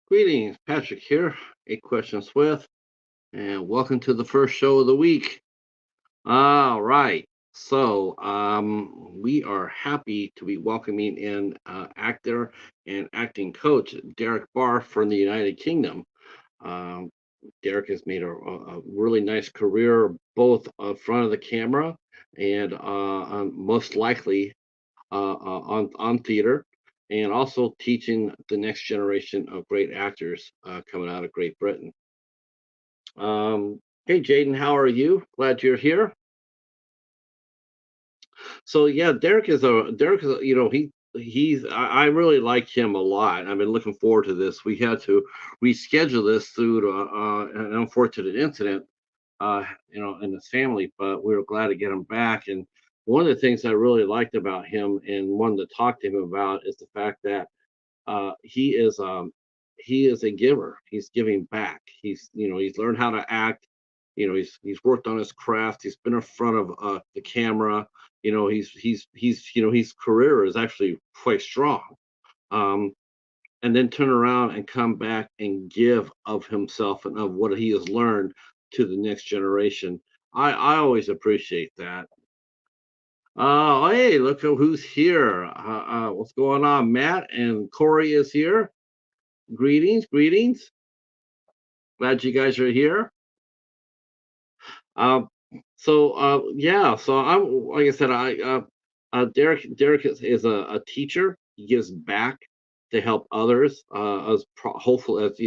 Greetings, Patrick here, 8 Questions With, and welcome to the first show of the week. All right, we are happy to be welcoming in actor and acting coach Derek Barr from the United Kingdom. Um, Derek has made a really nice career both in front of the camera and most likely on theater, and also teaching the next generation of great actors coming out of Great Britain. Hey, Jaden, how are you? Glad you're here. So yeah, Derek is I really like him a lot. I've been looking forward to this. We had to reschedule this due to an unfortunate incident, in his family, but we were glad to get him back. And one of the things I really liked about him and wanted to talk to him about is the fact that uh, he is um, he is a giver. He's giving back. He's learned how to act. He's worked on his craft. He's been in front of the camera. His career is actually quite strong. Um, and then turn around and come back and give of himself and of what he has learned to the next generation. I always appreciate that. Oh, hey, look at who's here. What's going on? Matt and Corey is here. Greetings, greetings. Glad you guys are here. Um, yeah, so I'm like I said, Derek is a teacher. He gives back to help others. As hopeful as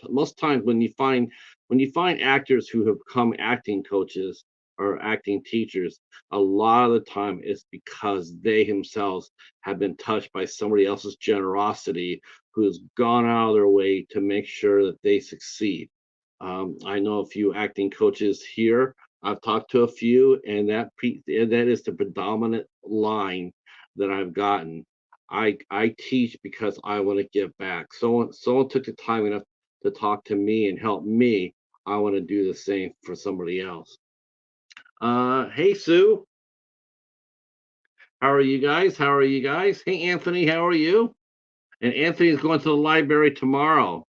most times when you find actors who have become acting coaches or acting teachers, a lot of the time it's because they themselves have been touched by somebody else's generosity who has gone out of their way to make sure that they succeed. I know a few acting coaches here. I've talked to a few, and that is the predominant line that I've gotten. I teach because I want to give back. Someone took the time enough to talk to me and help me. I want to do the same for somebody else. Hey Sue, how are you guys? How are you guys? Hey Anthony, how are you? And Anthony's going to the library tomorrow.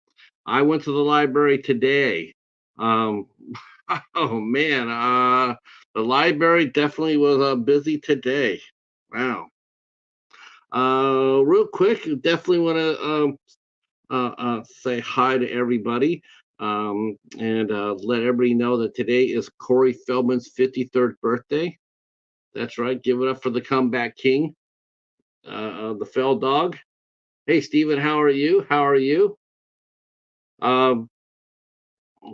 I went to the library today. Um, oh man, the library definitely was busy today. Wow. Real quick, definitely want to say hi to everybody, and let everybody know that today is Corey Feldman's 53rd birthday. That's right. Give it up for the comeback king, the Feld dog. Hey, Steven, how are you? How are you? Um,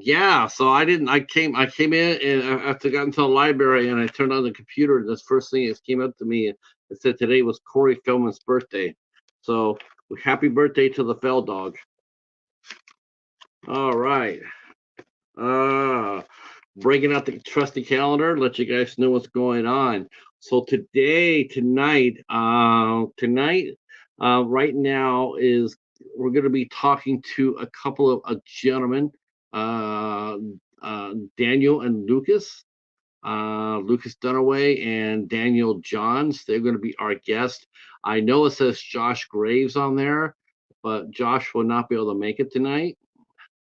Yeah, so I came in and after I got into the library and I turned on the computer, this first thing that came up to me, it said today was Corey Feldman's birthday. So happy birthday to the Fell dog. All right. Uh Breaking out the trusty calendar, let you guys know what's going on. So right now is we're going to be talking to a couple of gentlemen, uh, Daniel and Lucas, Lucas Dunaway and Daniel Johns. They're going to be our guest. I know it says Josh Graves on there, but Josh will not be able to make it tonight.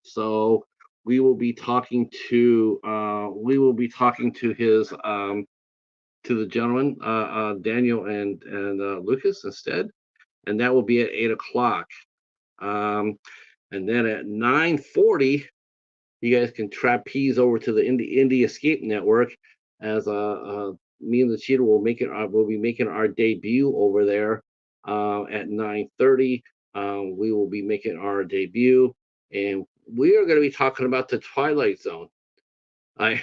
So we will be talking to his to the gentleman, Daniel and Lucas instead, and that will be at 8 o'clock. Um, and then at 9:40, you guys can trapeze over to the Indie Escape Network as me and the cheetah will be making our debut over there at 9:30. We will be making our debut, and we are going to be talking about the Twilight Zone. I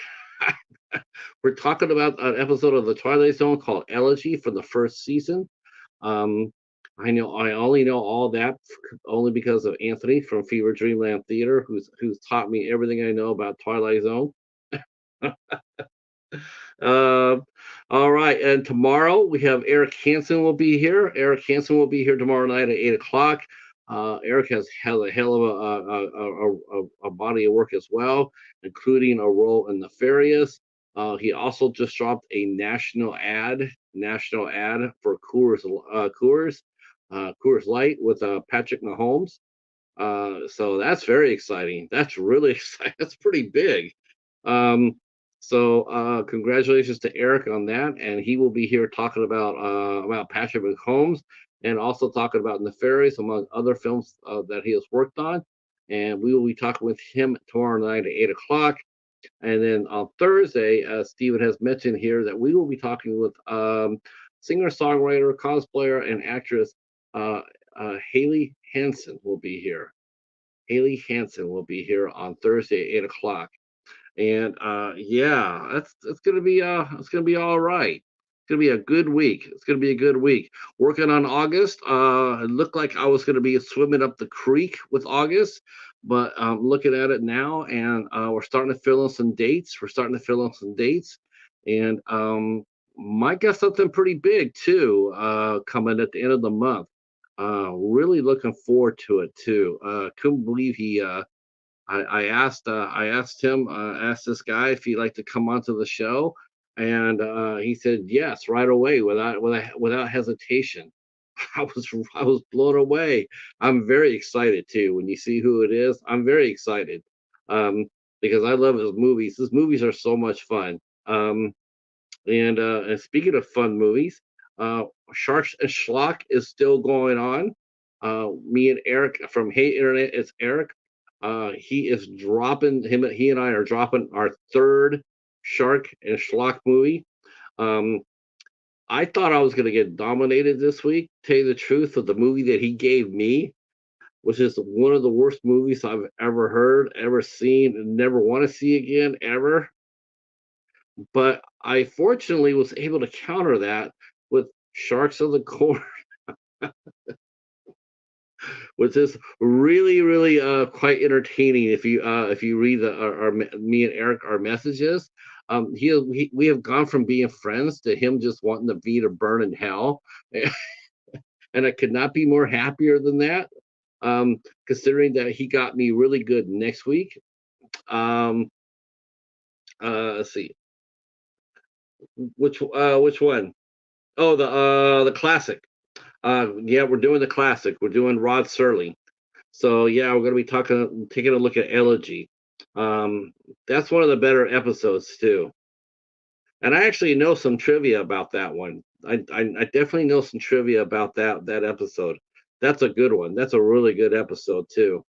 We're talking about an episode of the Twilight Zone called Elegy for the first season. Um, I only know all that only because of Anthony from Fever Dreamland Theater, who's taught me everything I know about Twilight Zone. Um, all right, and tomorrow we have Eric Hansen will be here. Eric Hansen will be here tomorrow night at 8 o'clock. Eric has a hell of a body of work as well, including a role in Nefarious. He also just dropped a national ad for Coors Light with Patrick Mahomes. So that's very exciting. That's really exciting. That's pretty big. Um, Congratulations to Eric on that, and he will be here talking about Patrick McHolmes and also talking about Nefarious among other films that he has worked on. And we will be talking with him tomorrow night at 8 o'clock. And then on Thursday, Stephen has mentioned here that we will be talking with singer, songwriter, cosplayer, and actress uh, Haley Hansen will be here. Haley Hansen will be here on Thursday at 8 o'clock. And yeah, that's gonna be all right. It's gonna be a good week. It's gonna be a good week. Working on August. It looked like I was gonna be swimming up the creek with August, but looking at it now, and we're starting to fill in some dates. We're starting to fill in some dates, and might get something pretty big too coming at the end of the month. Really looking forward to it too. Couldn't believe I asked him, asked this guy if he'd like to come onto the show, and he said yes right away without hesitation. I was blown away. I'm very excited too. When you see who it is, I'm very excited um, because I love his movies. His movies are so much fun. Um, and speaking of fun movies, Sharks and Schlock is still going on. Me and Eric from Hey Internet, it's Eric. He is dropping him. He and I are dropping our third Shark and Schlock movie. Um, I thought I was going to get dominated this week. Tell you the truth, of the movie that he gave me, which is one of the worst movies I've ever heard, ever seen, and never want to see again, ever. But I fortunately was able to counter that with Sharks of the Corn, which is really quite entertaining if you read me and Eric our messages. We have gone from being friends to him just wanting the V to burn in hell, and I could not be more happier than that. Considering that he got me really good next week. Um, let's see which one. Oh, the classic. Yeah, we're doing the classic. We're doing Rod Serling. So yeah, we're going to be taking a look at Elegy. That's one of the better episodes too. And I actually know some trivia about that one. I definitely know some trivia about that episode. That's a good one. That's a really good episode too.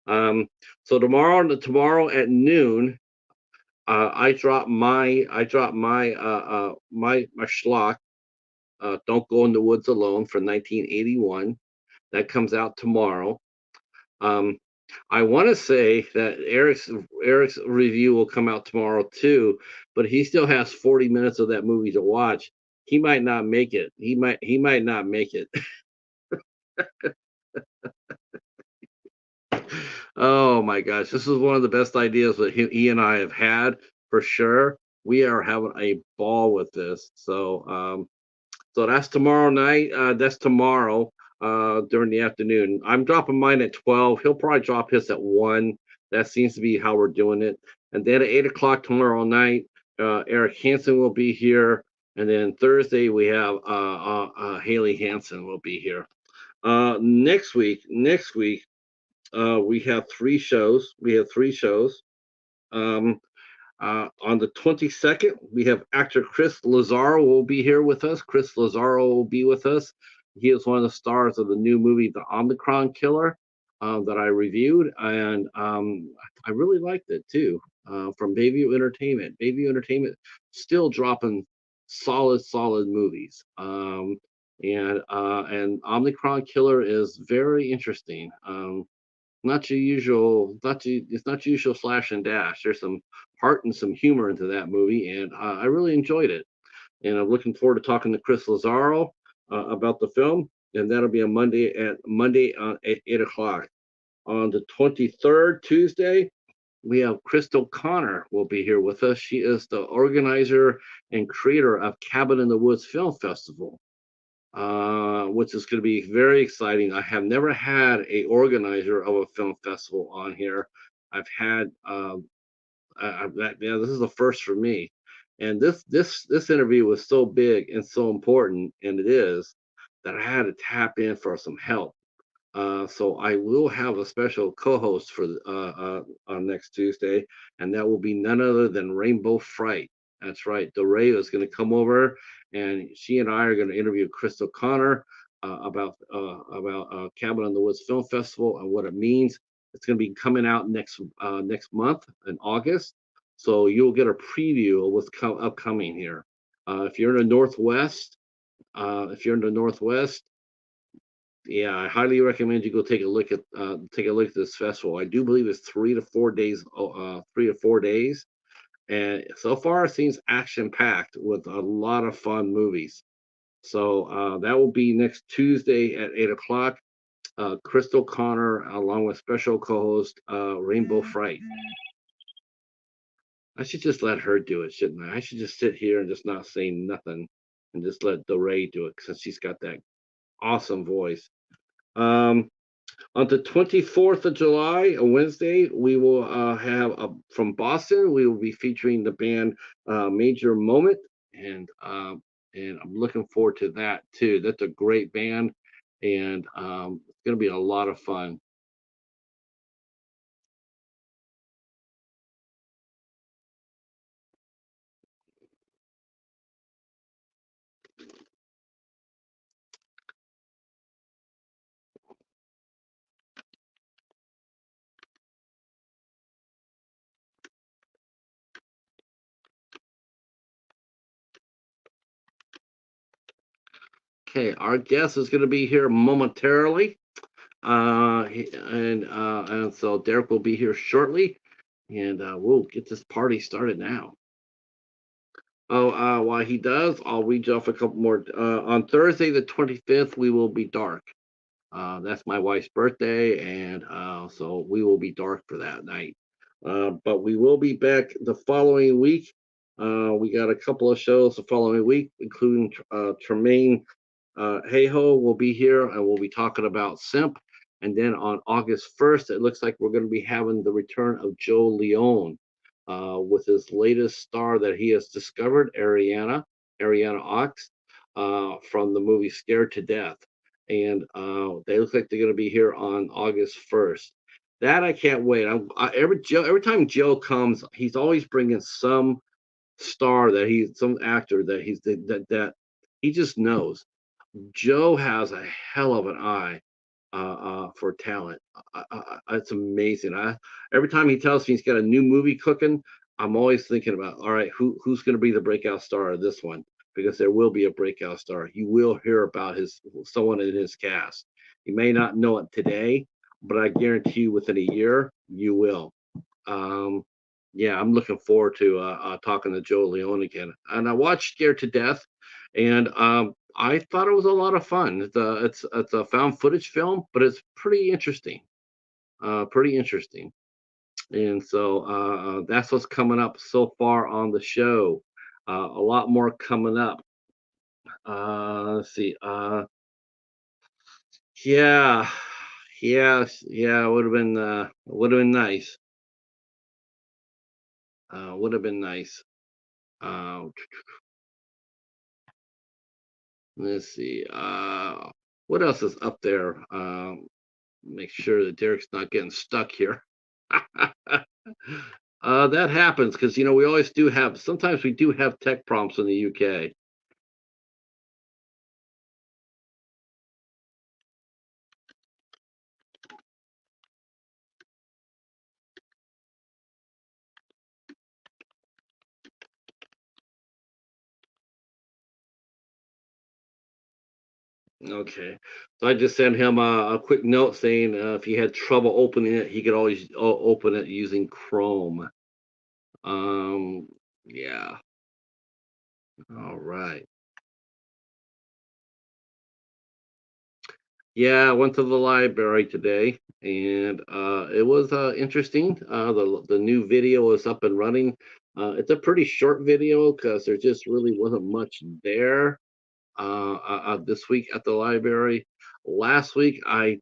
Um, so tomorrow at noon, I drop my schlock. Don't Go in the Woods Alone for 1981. That comes out tomorrow. Um, I want to say that Eric's review will come out tomorrow too, but he still has 40 minutes of that movie to watch. He might not make it. He might not make it. Oh my gosh, this is one of the best ideas that he and I have had for sure. We are having a ball with this. So that's tomorrow night. That's tomorrow during the afternoon. I'm dropping mine at 12. He'll probably drop his at 1. That seems to be how we're doing it. And then at 8 o'clock tomorrow night, Eric Hansen will be here. And then Thursday, we have Haley Hansen will be here. Next week, we have 3 shows. We have 3 shows. Um, on the 22nd, we have actor Chris Lazaro will be here with us. Chris Lazaro will be with us. He is one of the stars of the new movie, The Omicron Killer, that I reviewed, and I really liked it too. From Bayview Entertainment. Bayview Entertainment still dropping solid movies. And Omicron Killer is very interesting. Not your usual, it's not your usual slash and dash. There's some heart and some humor into that movie, and I really enjoyed it. And I'm looking forward to talking to Chris Lazaro about the film, and that'll be on Monday at 8 o'clock. On the 23rd, Tuesday, we have Crystal Connor will be here with us. She is the organizer and creator of Cabin in the Woods Film Festival, which is going to be very exciting. I have never had a organizer of a film festival on here. I've had this is the first for me, and this interview was so big and so important, and it is that I had to tap in for some help. So I will have a special co-host for on next Tuesday, and that will be none other than Rainbow Fright. That's right. DeRay is going to come over, and she and I are going to interview Crystal Connor about Cabin in the Woods Film Festival and what it means. It's going to be coming out next month in August, so you'll get a preview of what's upcoming here. If you're in the Northwest, if you're in the Northwest, yeah, I highly recommend you go take a look at this festival. I do believe it's 3 to 4 days, 3 to 4 days, and so far it seems action packed with a lot of fun movies. So that will be next Tuesday at 8 o'clock. Crystal Connor, along with special co-host Rainbow Fright. I should just let her do it, shouldn't I? I should just sit here and just not say nothing and just let DeRay do it since she's got that awesome voice. Um, On the 24th of July, a Wednesday, we will have from Boston. We will be featuring the band Major Moment, and I'm looking forward to that too. That's a great band, and it's going to be a lot of fun. Okay, our guest is going to be here momentarily, and so Derek will be here shortly, and we'll get this party started now. Oh, while he does, I'll read you off a couple more. On Thursday, the 25th, we will be dark. That's my wife's birthday, and so we will be dark for that night. But we will be back the following week. We got a couple of shows the following week, including Tremaine Hayho will be here, and we'll be talking about Simp. And then on August 1st, it looks like we're going to be having the return of Joe Leone with his latest star that he has discovered, Ariana Ox, from the movie Scared to Death. And they look like they're going to be here on August 1st. That I can't wait. Every time Joe comes, he's always bringing some some actor that he just knows. Joe has a hell of an eye for talent. It's amazing. Every time he tells me he's got a new movie cooking, I'm always thinking about, all right, who's going to be the breakout star of this one? Because there will be a breakout star. You will hear about someone in his cast. You may not know it today, but I guarantee you within a year you will. Um, yeah, I'm looking forward to talking to Joe Leone again. And I watched Scared to Death, and I thought it was a lot of fun. It's a found footage film, but it's pretty interesting. Pretty interesting. And so that's what's coming up so far on the show. A lot more coming up. Let's see. Yeah, yeah. Would have been nice. Would have been nice. Uh, let's see. What else is up there? Make sure that Derek's not getting stuck here. That happens because we always do have. Sometimes we do have tech prompts in the UK. Okay, so I just sent him a quick note saying if he had trouble opening it, he could always open it using Chrome. Um, yeah. All right. Yeah, I went to the library today, and it was interesting. The new video is up and running. It's a pretty short video because there just really wasn't much there this week at the library. Last week, I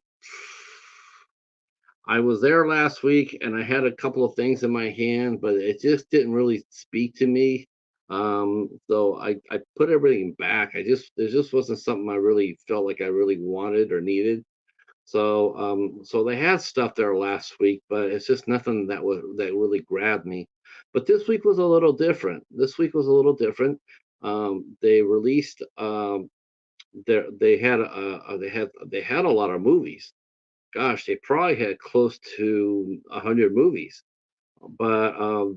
was there last week, and I had a couple of things in my hand, but it just didn't really speak to me. So I put everything back. There just wasn't something I really felt like I really wanted or needed. So they had stuff there last week, but it's just nothing that really grabbed me. But this week was a little different. This week was a little different. They released they had a lot of movies. Gosh, they probably had close to 100 movies, but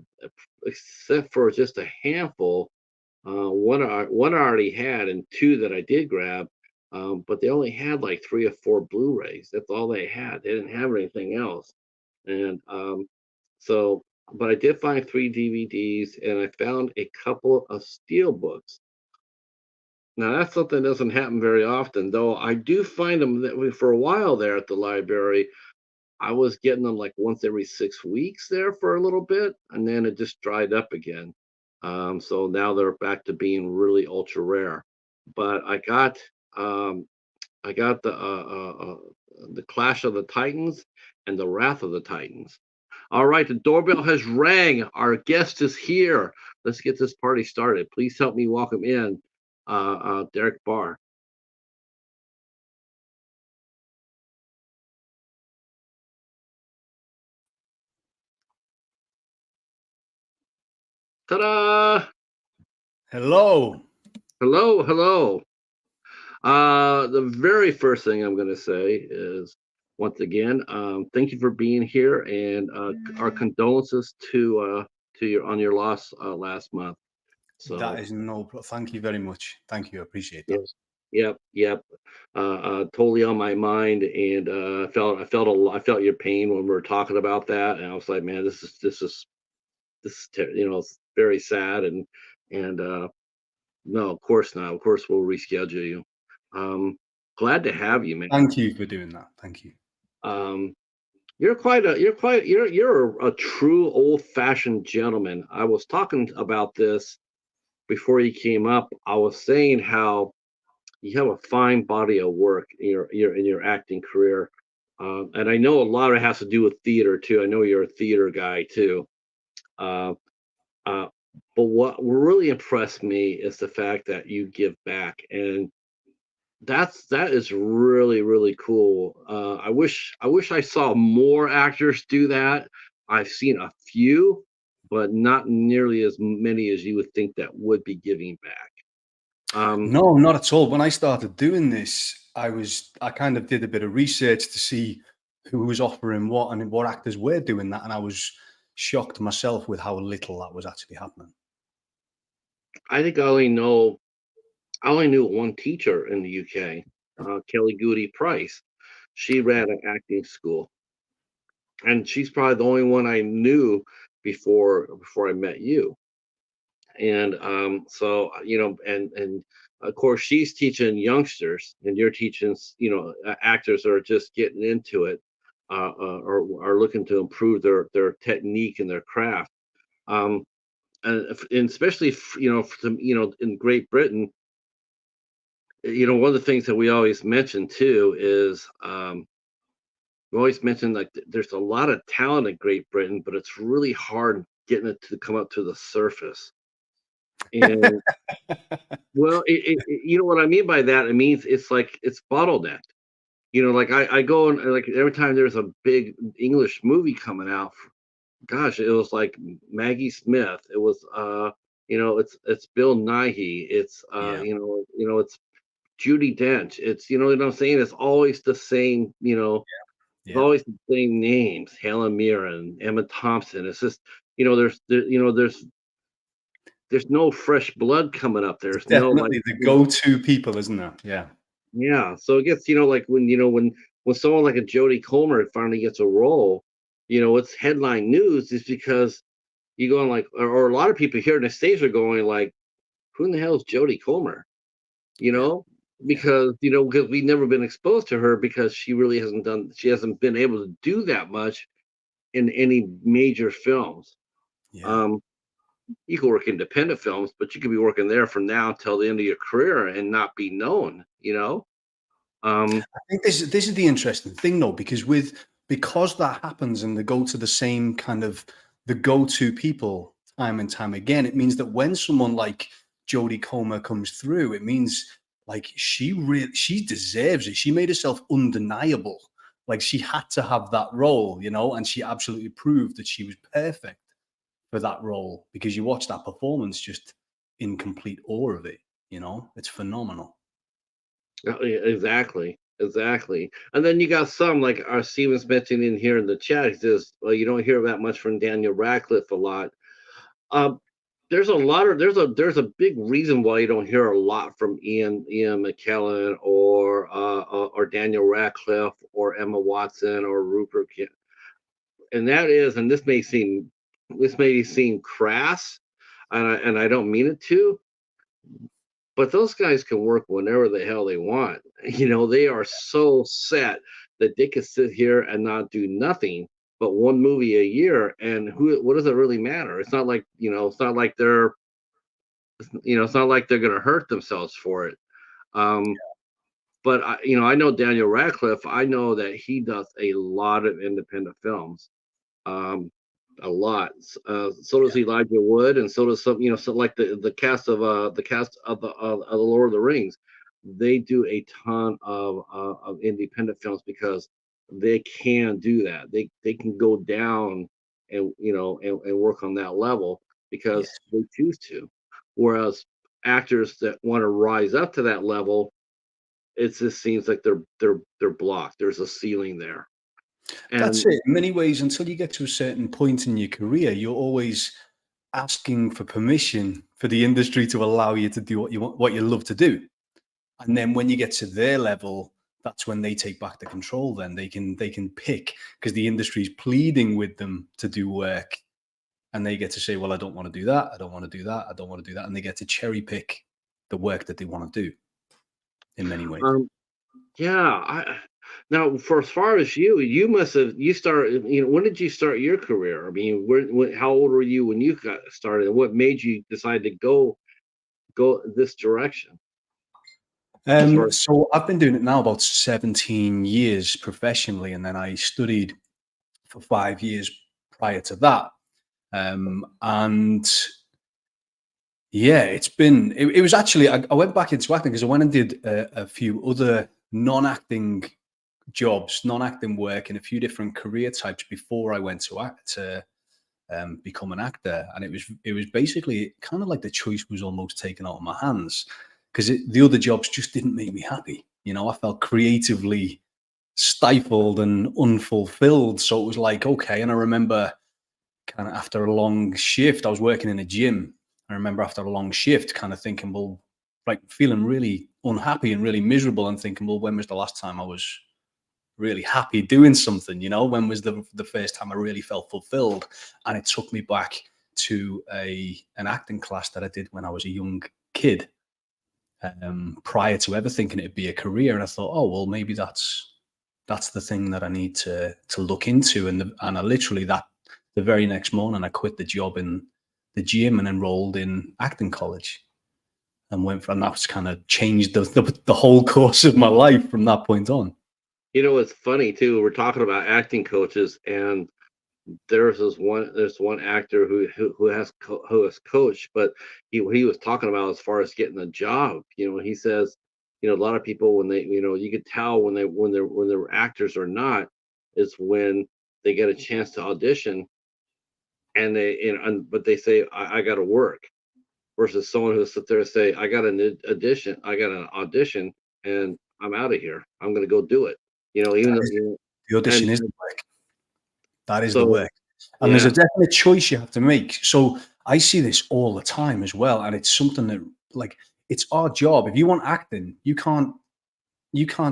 except for just a handful, one I already had, and two that I did grab. But they only had like 3 or 4 Blu-rays. That's all they had. They didn't have anything else. And so, but I did find 3 DVDs, and I found a couple of steel books. Now that's something that doesn't happen very often, though. I do find them for a while there at the library. I was getting them like once every 6 weeks there for a little bit, and then it just dried up again. So now they're back to being really ultra rare. But um, I got the Clash of the Titans and the Wrath of the Titans. All right, the doorbell has rang. Our guest is here. Let's get this party started. Please help me welcome in Derek Barr. Ta-da! Hello. Hello, hello. The very first thing I'm going to say is, once again, thank you for being here, and our condolences to your on your loss last month. So That is thank you very much. Thank you. I appreciate that. yes, yep. Totally on my mind, and I felt your pain when we were talking about that, and I was like, man, it's very sad, and no, of course not. Of course, we'll reschedule you. Glad to have you, man. Thank you for doing that. Thank you. Um, you're a true old-fashioned gentleman. I was talking about this before you came up. I was saying how you have a fine body of work in your acting career, and I know a lot of it has to do with theater too. I know you're a theater guy too. Uh, uh, but what really impressed me is the fact that you give back, and that is really really cool. I wish I saw more actors do that. I've seen a few, but not nearly as many as you would think that would be giving back. No, not at all. When I started doing this, I kind of did a bit of research to see who was offering what and what actors were doing that, and I was shocked myself with how little that was actually happening. I think I only knew one teacher in the UK, Kelly Goody Price. She ran an acting school, and she's probably the only one I knew before I met you. And so and of course she's teaching youngsters, and you're teaching actors that are just getting into it, or are looking to improve their technique and their craft. Um, and especially in Great Britain, one of the things that we always mention too is we always mention like there's a lot of talent in Great Britain, but it's really hard getting it to come up to the surface. And well, you know what I mean by that? It means it's like it's bottleneck. Like I go and like every time there's a big English movie coming out, gosh, it was like Maggie Smith. It was it's Bill Nighy. It's Yeah, it's Judy Dench. It's what I'm saying. It's always the same. It's yeah. always the same names: Helen Mirren, Emma Thompson. It's just there's no fresh blood coming up. There's no like Definitely the go-to people, isn't there? Yeah. yeah. So it gets like when someone like a Jodie Comer finally gets a role, it's headline news is because you go on like or a lot of people here in the States are going like, who in the hell is Jodie Comer? You Yeah. know, Yeah. because we've never been exposed to her because she hasn't been able to do that much in any major films. Yeah. Um, you can work independent films, but you could be working there from now until the end of your career and not be known. Um, I think this is the interesting thing though, because that happens and they go to the same kind of the go-to people time and time again, it means that when someone like Jodie Comer comes through, it means like she deserves it. She made herself undeniable Like, she had to have that role, you know, and she absolutely proved that she was perfect for that role, because you watch that performance just in complete awe of it, you know? It's phenomenal. Yeah, exactly, exactly. And then you got some like our Stevens mentioned in here in the chat. He says, "Well, you don't hear that much from Daniel Radcliffe a lot." Um, there's a lot of there's a big reason why you don't hear a lot from Ian McKellen or Daniel Radcliffe or Emma Watson or and that is, and this may seem crass, and I don't mean it to, but those guys can work whenever the hell they want. You know, they are so set that they could sit here and not do nothing but one movie a year, and what does it really matter? It's not like, it's not like it's not like they're going to hurt themselves for it. Um, but I know Daniel Radcliffe. I know that he does a lot of independent films. Um, a lot. So does Elijah Wood, and so does some. So like the cast of the Lord of the Rings. They do a ton of independent films because they can do that. They can go down and work on that level Yes. because they choose to. Whereas actors that want to rise up to that level, it just seems like they're blocked. There's a ceiling there. That's And it. In many ways, until you get to a certain point in your career, you're always asking for permission for the industry to allow you to do what you want, what you love to do. And then when you get to their level, that's when they take back the control. Then they can pick, because the industry's pleading with them to do work, and they get to say, well, I don't want to do that, I don't want to do that, I don't want to do that, and they get to cherry pick the work that they want to do in many ways. Yeah, now for as far as you must have you started. When did you start your career? I mean, how old were you when you got started? And what made you decide to go this direction? As far as So I've been doing it now about 17 years professionally, and then I studied for 5 years prior to that. And yeah, it was actually, I went back into acting because I went and did a few other non-acting jobs, non-acting work in a few different career types before I went to become an actor. And it was basically kind of like the choice was almost taken out of my hands, because the other jobs just didn't make me happy. You know, I felt creatively stifled and unfulfilled. So it was like, okay. And I remember kind of after a long shift, I was working in a gym. I remember after a long shift, kind of thinking, well, like feeling really unhappy and really miserable, and thinking, well, when was the last time I was really happy doing something? You know, when was the first time I really felt fulfilled? And it took me back to an acting class that I did when I was a young kid, prior to ever thinking it'd be a career. And I thought, oh well, maybe that's the thing that I need to look into. And I literally, that the very next morning, I quit the job in the gym and enrolled in acting college, and went from that's kind of changed the whole course of my life from that point on. it's funny too. We're talking about acting coaches, and there's one actor who has coached, but he was talking about as far as getting a job. He says, a lot of people when they you could tell when they're actors or not is when they get a chance to audition, and but they say I got to work, versus someone who sit there and say I got an audition, and I'm out of here. I'm going to go do it. Even That though is, the audition is and the work. That is the so work. And there's a yeah. definite choice you have to make. So I see this all the time as well. And it's something that, like, it's our job. If you want acting, you can't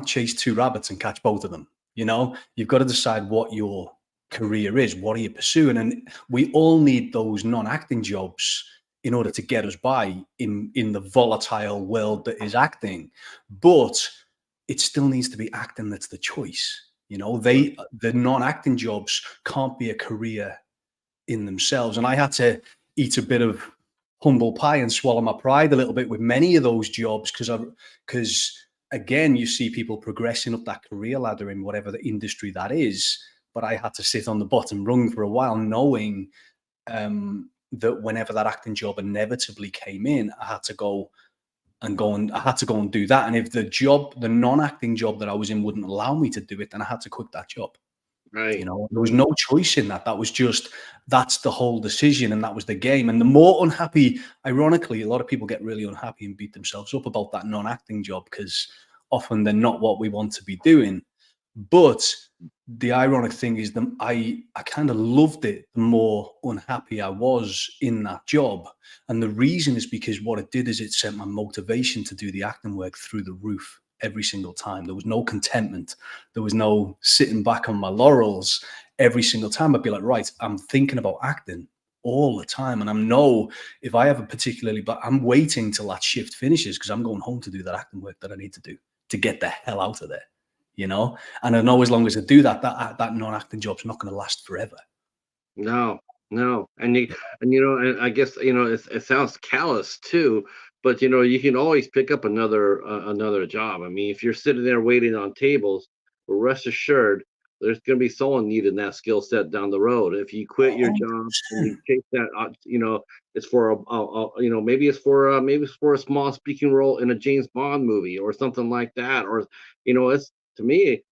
chase two rabbits and catch both of them. You know, you've got to decide what your career is. What are you pursuing? And we all need those non-acting jobs in order to get us by in the volatile world that is acting. But it still needs to be acting that's the choice. You know, the non-acting jobs can't be a career in themselves. And I had to eat a bit of humble pie and swallow my pride a little bit with many of those jobs, because again, you see people progressing up that career ladder in whatever the industry that is. But I had to sit on the bottom rung for a while, knowing that whenever that acting job inevitably came in, I had to go, and I had to go and do that. And if the non-acting job that I was in wouldn't allow me to do it, then I had to quit that job. Right. There was no choice in that. That was just, that's the whole decision, and that was the game. And the more unhappy, ironically, a lot of people get really unhappy and beat themselves up about that non-acting job because often they're not what we want to be doing. But the ironic thing is that I kind of loved it the more unhappy I was in that job. And the reason is because what it did is it sent my motivation to do the acting work through the roof every single time. There was no contentment. There was no sitting back on my laurels. Every single time I'd be like, right, I'm thinking about acting all the time. And I know if I have a particularly, but I'm waiting till that shift finishes because I'm going home to do that acting work that I need to do to get the hell out of there, And I know as long as I do that, that non-acting job's not going to last forever. No, no, and I guess it sounds callous too, but you can always pick up another job. I mean, if you're sitting there waiting on tables, well, rest assured, there's going to be someone needing that skill set down the road. If you quit your job and you 100%. take that, it's for maybe it's for a small speaking role in a James Bond movie or something like that, or it's to me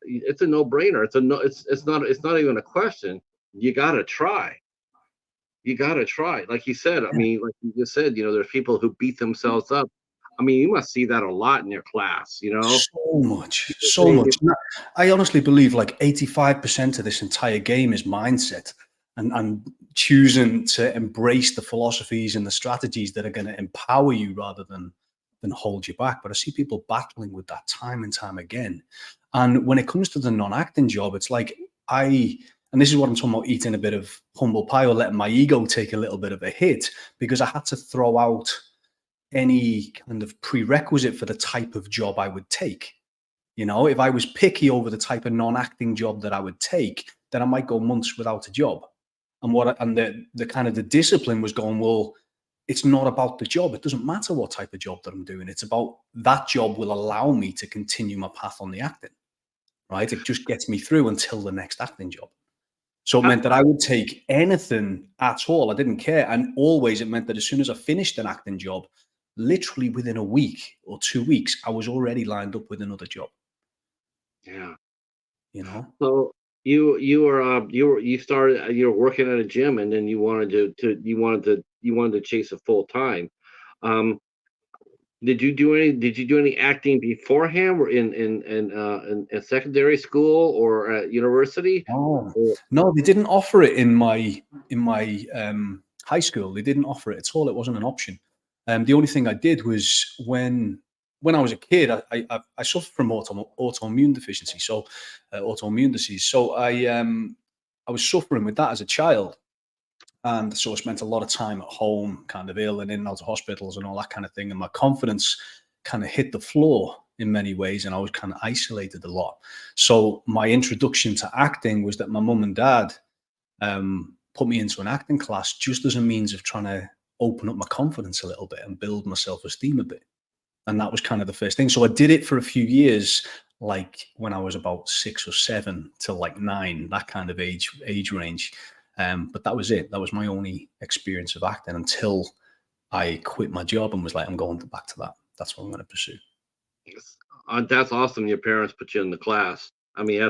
it's a no-brainer. It's a no. It's not even a question. You gotta try. You gotta try. Like you said, I Yeah. mean, like you just said, there's people who beat themselves up. I mean, you must see that a lot in your class. So much, People so think much. I honestly believe like 85% of this entire game is mindset and choosing to embrace the philosophies and the strategies that are going to empower you rather than hold you back. But I see people battling with that time and time again. And when it comes to the non-acting job, it's like and this is what I'm talking about, eating a bit of humble pie or letting my ego take a little bit of a hit because I had to throw out any kind of prerequisite for the type of job I would take. If I was picky over the type of non-acting job that I would take, then I might go months without a job. And the kind of the discipline was going, well, it's not about the job. It doesn't matter what type of job that I'm doing. It's about that job will allow me to continue my path on the acting, right? It just gets me through until the next acting job. So it how, meant that I would take anything at all. I didn't care. And always it meant that as soon as I finished an acting job, literally within a week or 2 weeks, I was already lined up with another job, yeah. you know? So you were working at a gym and then you wanted to chase it full time. Um, did you do any acting beforehand or in secondary school or at university? Oh, Or, no, they didn't offer it in my high school. They didn't offer it at all. It wasn't an option. The only thing I did was when I was a kid, I suffered from autoimmune deficiency, so autoimmune disease. So I was suffering with that as a child, and so I spent a lot of time at home, kind of ill and in and out of hospitals and all that kind of thing. And my confidence kind of hit the floor in many ways, and I was kind of isolated a lot. So my introduction to acting was that my mum and dad put me into an acting class just as a means of trying to open up my confidence a little bit and build my self-esteem a bit. And that was kind of the first thing. So I did it for a few years, like when I was about 6 or 7 till like 9, that kind of age range. But that was it. That was my only experience of acting until I quit my job and was like, I'm going back to that. That's what I'm going to pursue. that's awesome. Your parents put you in the class. I mean,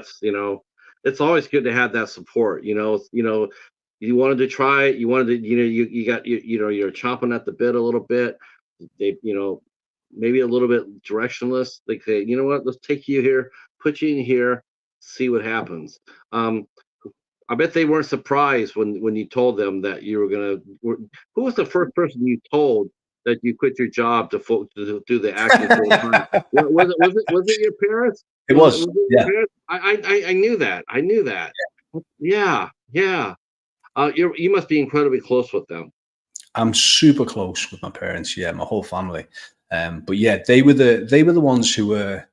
it's always good to have that support. You wanted to try it. You wanted to, you got, you're chomping at the bit a little bit. They, maybe a little bit directionless. Like, say, you know what? Let's take you here, put you in here, see what happens. Um, I bet they weren't surprised when you told them that you were gonna. Who was the first person you told that you quit your job to do the acting full time? Was it your parents? It Was was, it your yeah. parents? I knew that. I knew that. Yeah, yeah. You must be incredibly close with them. I'm super close with my parents. Yeah, my whole family. But yeah, they were the ones who were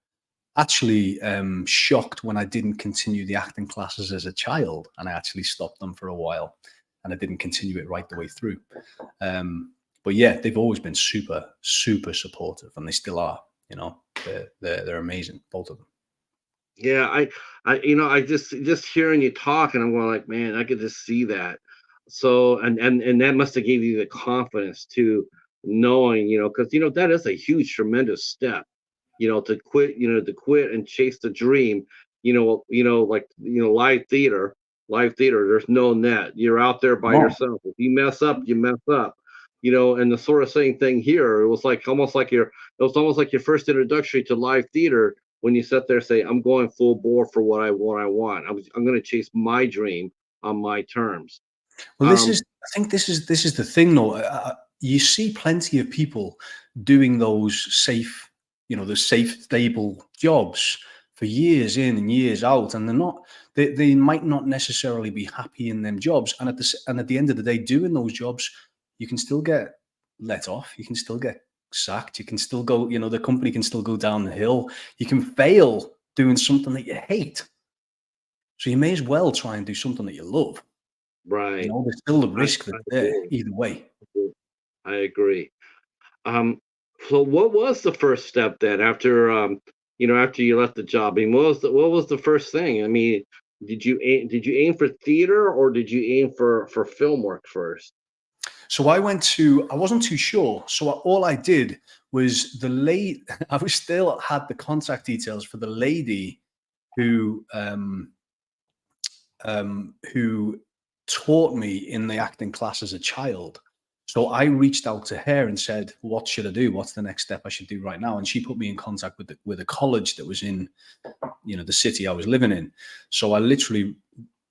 actually shocked when I didn't continue the acting classes as a child, and I actually stopped them for a while, and I didn't continue it right the way through. But yeah, they've always been super, super supportive, and they still are. They're amazing, both of them. Yeah, I just hearing you talk, and I'm going like, man, I could just see that. So, and that must have gave you the confidence too knowing, because that is a huge, tremendous step, to quit and chase the dream. Like live theater. There's no net. You're out there by No. yourself. If you mess up, you mess up. And the sort of same thing here. It was almost like your first introduction to live theater when you sit there and say, "I'm going full bore for what I want. I'm going to chase my dream on my terms." Well, Um, I think this is the thing, though. You see plenty of people doing those safe, the safe, stable jobs for years in and years out, and they might not necessarily be happy in them jobs. And at the end of the day, doing those jobs, you can still get let off. You can still get sacked. You can still go. The company can still go down the hill. You can fail doing something that you hate. So you may as well try and do something that you love. right. There's still the I, risk I that's there agree. either way. I agree. Um, so what was the first step then after you left the job? I mean, what was the first thing? I mean, did you aim for theater or did you aim for film work first? So I wasn't too sure. So all I did was I was still had the contact details for the lady who, who taught me in the acting class as a child. So I reached out to her and said, "What should I do? What's the next step I should do right now?" And she put me in contact with a college that was in, the city I was living in. So I literally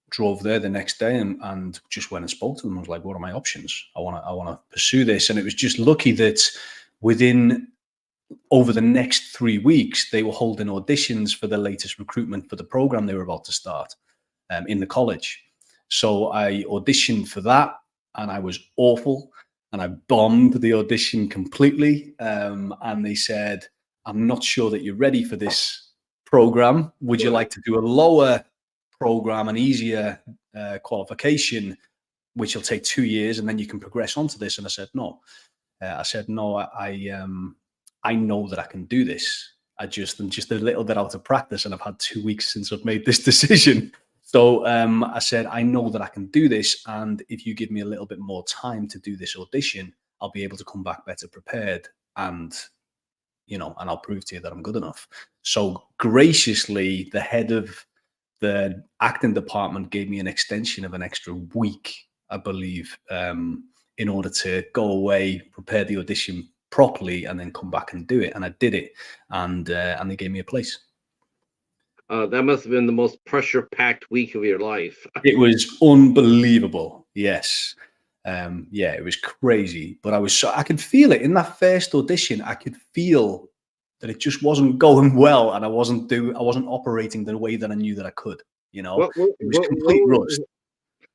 drove there the next day and just went and spoke to them. I was like, "What are my options? I want to pursue this." And it was just lucky that within over the next 3 weeks they were holding auditions for the latest recruitment for the program they were about to start in the college. So I auditioned for that, and I was awful, and I bombed the audition completely. And they said, "I'm not sure that you're ready for this program. Would you Right. like to do a lower program, an easier qualification, which will take 2 years, and then you can progress onto this?" And I said, "No." I said, "No, I know that I can do this. I'm just a little bit out of practice, and I've had 2 weeks since I've made this decision." So I said, "I know that I can do this, and if you give me a little bit more time to do this audition, I'll be able to come back better prepared, and and I'll prove to you that I'm good enough." So graciously, the head of the acting department gave me an extension of an extra week, I believe, in order to go away, prepare the audition properly, and then come back and do it. And I did it, and they gave me a place. That must have been the most pressure-packed week of your life. It was unbelievable. Yes. Yeah, it was crazy. But I could feel it in that first audition. I could feel that it just wasn't going well, and I wasn't operating the way that I knew that I could. What what It was what, complete what rust.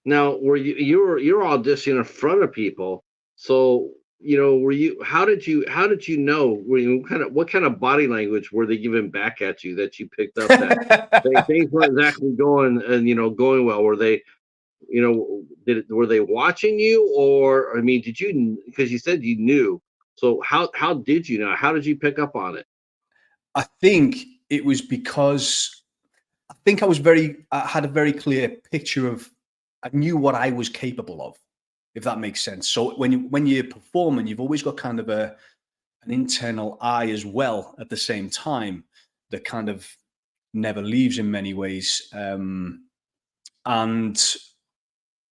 Now, were you're auditioning in front of people, so were you? How did you know? What kind of body language were they giving back at you that you picked up that things weren't exactly going well? Were they watching you, or I mean, did you? Because you said you knew. So how did you know? How did you pick up on it? I think it was because I had a very clear picture of, I knew what I was capable of, if that makes sense. So when you're performing, you've always got kind of an internal eye as well at the same time that kind of never leaves in many ways. And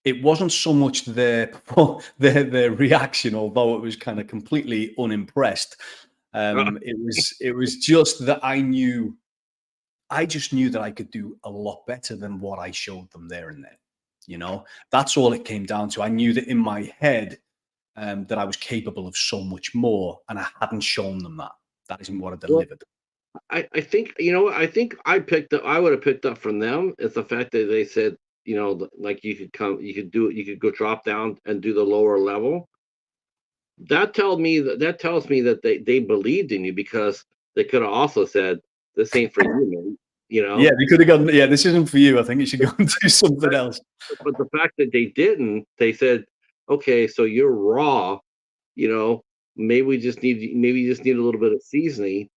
it wasn't so much their reaction, although it was kind of completely unimpressed. It was just that I just knew that I could do a lot better than what I showed them there and then. That's all it came down to. I knew that in my head, that I was capable of so much more, and I hadn't shown them that. That isn't what I Well, delivered. I think I think I would have picked up from them is the fact that they said, like you could do it, you could go drop down and do the lower level. That tells me that they believed in you because they could have also said, "This ain't for you, man," you Yeah, know. they could have gone. Yeah, this isn't for you. I think you should But go and do something else. but the fact that they didn't, they said, "Okay, so you're raw, you know, maybe you just need a little bit of seasoning,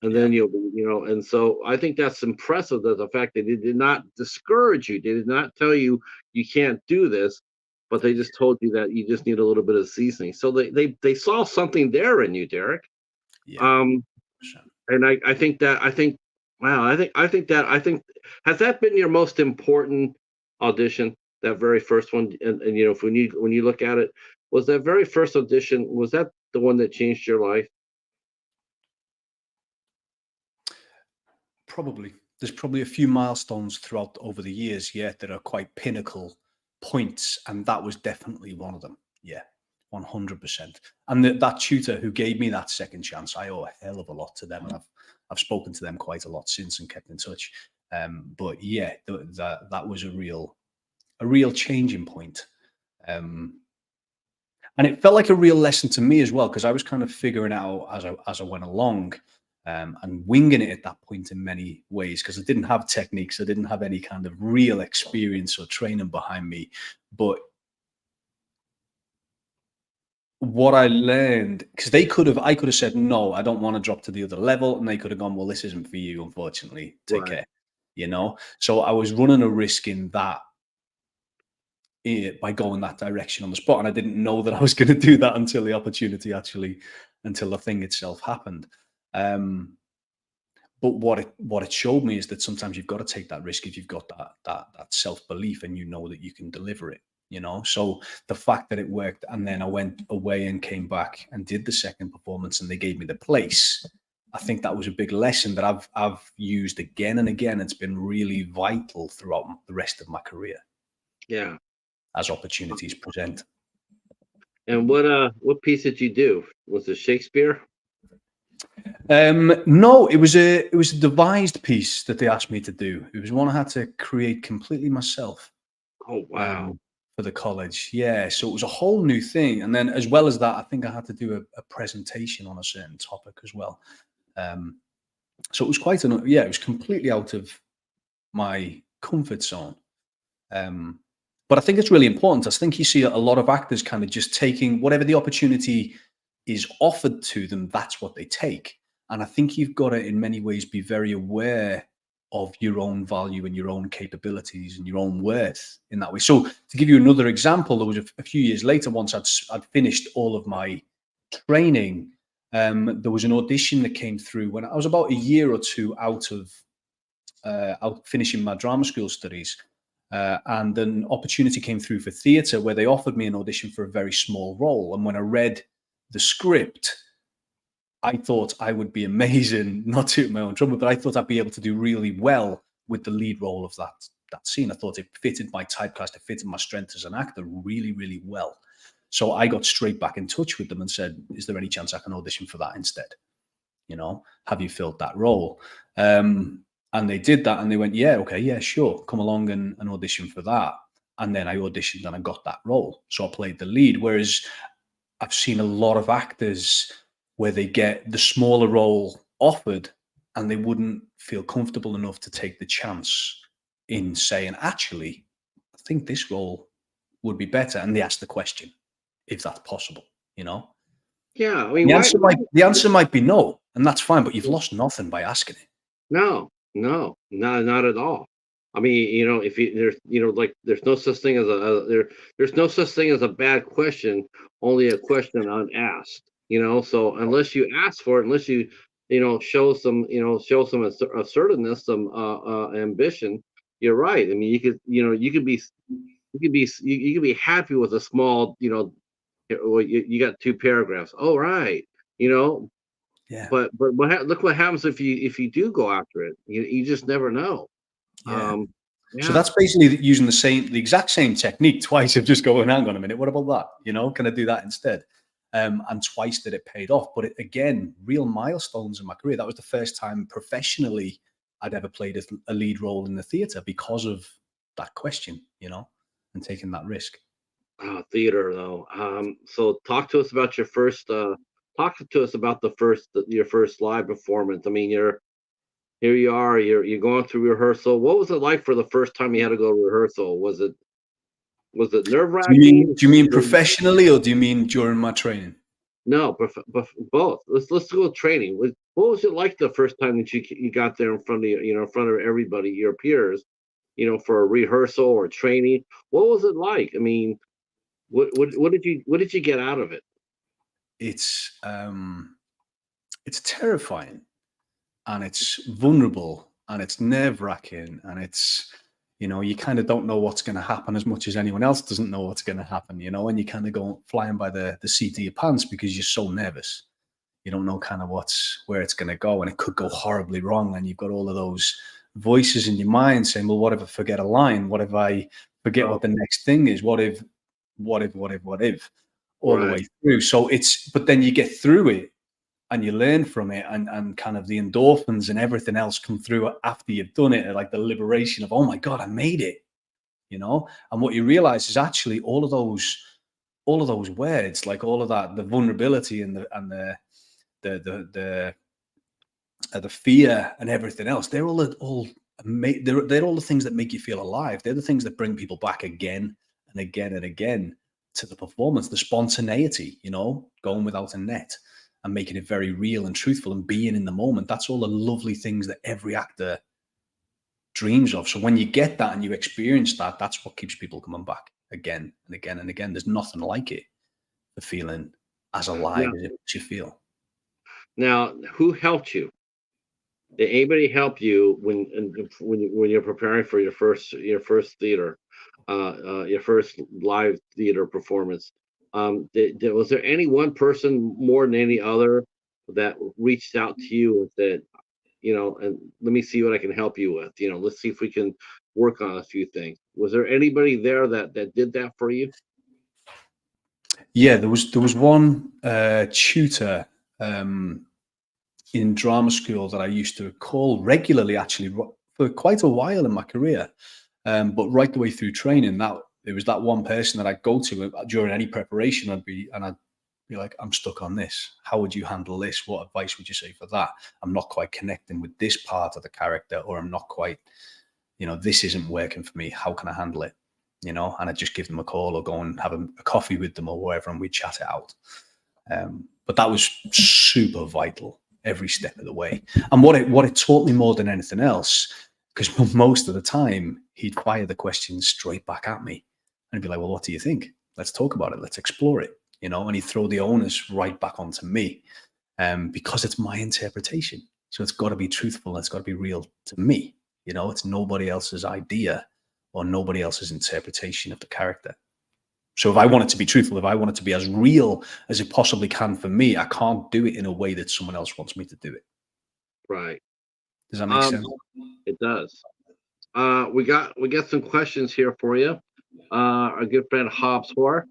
and Yeah, then you'll be, and so I think that's impressive that the fact that they did not discourage you, they did not tell you you can't do this, but they just told you that you just need a little bit of seasoning. So they saw something there in you, Derek. Yeah. Um, Sure. and I think that I think wow, I think has that been your most important audition? That very first one, and you know, if when you look at it, was that very first audition, was that the one that changed your life? Probably. There's probably a few milestones throughout over the years, yeah, that are quite pinnacle points, and that was definitely one of them. Yeah, 100%. And that tutor who gave me that second chance, I owe a hell of a lot to them, and I've spoken to them quite a lot since and kept in touch. But yeah, that was a real changing point. And it felt like a real lesson to me as well, because I was kind of figuring out as I went along, and winging it at that point in many ways, because I didn't have techniques, I didn't have any kind of real experience or training behind me. But what I learned, because I could have said no, I don't want to drop to the other level, and they could have gone, well, this isn't for you, unfortunately. Take Right. care, you know. So I was running a risk in that, by going that direction on the spot. And I didn't know that I was going to do that until the opportunity until the thing itself happened. But what it showed me is that sometimes you've got to take that risk if you've got that self belief and you know that you can deliver it. You know, so the fact that it worked, and then I went away and came back and did the second performance, and they gave me the place. I think that was a big lesson that I've used again and again. It's been really vital throughout the rest of my career Yeah. as opportunities present. And what piece did you do? Was it Shakespeare? No, it was a devised piece that they asked me to do. It was one I had to create completely myself, Oh wow. for the college. Yeah, so it was a whole new thing. And then as well as that, I think I had to do a presentation on a certain topic as well. Um, so it was it was completely out of my comfort zone. Um, but I think it's really important. I think you see a lot of actors kind of just taking whatever the opportunity is offered to them, that's what they take. And I think you've got to, in many ways, be very aware of your own value and your own capabilities and your own worth in that way. So, to give you another example, there was a few years later, once I'd finished all of my training, there was an audition that came through when I was about a year or two out finishing my drama school studies. And an opportunity came through for theatre where they offered me an audition for a very small role. And when I read the script, I thought I would be amazing, not to my own trouble, but I thought I'd be able to do really well with the lead role of that scene. I thought it fitted my typecast, it fitted my strength as an actor really, really well. So I got straight back in touch with them and said, is there any chance I can audition for that instead? You know, have you filled that role? And they did that, and they went, yeah, okay, yeah, sure, come along and audition for that. And then I auditioned and I got that role. So I played the lead. Whereas I've seen a lot of actors where they get the smaller role offered and they wouldn't feel comfortable enough to take the chance in saying, actually, I think this role would be better. And they ask the question if that's possible, you know? Yeah. I mean, The why? the answer might be no, and that's fine, but you've lost nothing by asking it. No, no, not at all. I mean, you know, if you there's you know, like there's no such thing as there's no such thing as a bad question, only a question unasked. You know, so unless you ask for it, unless you know show some assertiveness, some ambition, you're right. I mean, you could be happy with a small, you know, well, you got two paragraphs. Oh, right. You know, Yeah, but look what happens if you do go after it. You just never know. yeah. So Yeah. that's basically using the exact same technique twice of just going, hang on a minute, what about that? You know, can I do that instead? And twice that it paid off. But again, real milestones in my career. That was the first time professionally I'd ever played a lead role in the theatre because of that question, you know, and taking that risk. Theater though. So talk to us about your first. Talk to us about your first live performance. I mean, here you are. You're going through rehearsal. What was it like for the first time you had to go to rehearsal? Was it nerve wracking? Do you mean professionally or do you mean during my training? No, both. Let's go with training. What was it like the first time that you got there in front of in front of everybody, your peers, you know, for a rehearsal or training? What was it like? I mean, what did you get out of it? It's terrifying, and it's vulnerable, and it's nerve-wracking, and it's, you kind of don't know what's going to happen as much as anyone else doesn't know what's going to happen, and you kind of go flying by the seat of your pants because you're so nervous. You don't know kind of where it's going to go, and it could go horribly wrong, and you've got all of those voices in your mind saying, well, what if I forget a line? What if I forget what the next thing is? What if all the way through? So but then you get through it and you learn from it, and kind of the endorphins and everything else come through after you've done it, like the liberation of, oh my God, I made it, and what you realize is actually all of those words, like all of that, the vulnerability and the fear and everything else, they're all they're all the things that make you feel alive. They're the things that bring people back again and again and again to the performance, the spontaneity, going without a net and making it very real and truthful and being in the moment. That's all the lovely things that every actor dreams of. So when you get that and you experience that, that's what keeps people coming back again and again and again. There's nothing like it, the feeling as alive as it makes you feel. Now, who helped you? Did anybody help you when you're preparing for your first theater, your first live theater performance? Was there any one person more than any other that reached out to you and said, and let me see what I can help you with. Let's see if we can work on a few things. Was there anybody there that did that for you? Yeah, there was one tutor in drama school that I used to call regularly, actually, for quite a while in my career. But right the way through training, it was that one person that I'd go to during any preparation. I'd be like, I'm stuck on this. How would you handle this? What advice would you say for that? I'm not quite connecting with this part of the character, or I'm not quite, this isn't working for me. How can I handle it? And I'd just give them a call or go and have a coffee with them or whatever, and we'd chat it out. But that was super vital every step of the way. And what it taught me more than anything else, because most of the time he'd fire the questions straight back at me and he'd be like, well, what do you think? Let's talk about it. Let's explore it. And he'd throw the onus right back onto me, because it's my interpretation. So it's got to be truthful. It's got to be real to me. It's nobody else's idea or nobody else's interpretation of the character. So if I want it to be truthful, if I want it to be as real as it possibly can for me, I can't do it in a way that someone else wants me to do it. Right. Does that make sense? It does. We got some questions here for you. Our good friend Hobbs Hoare.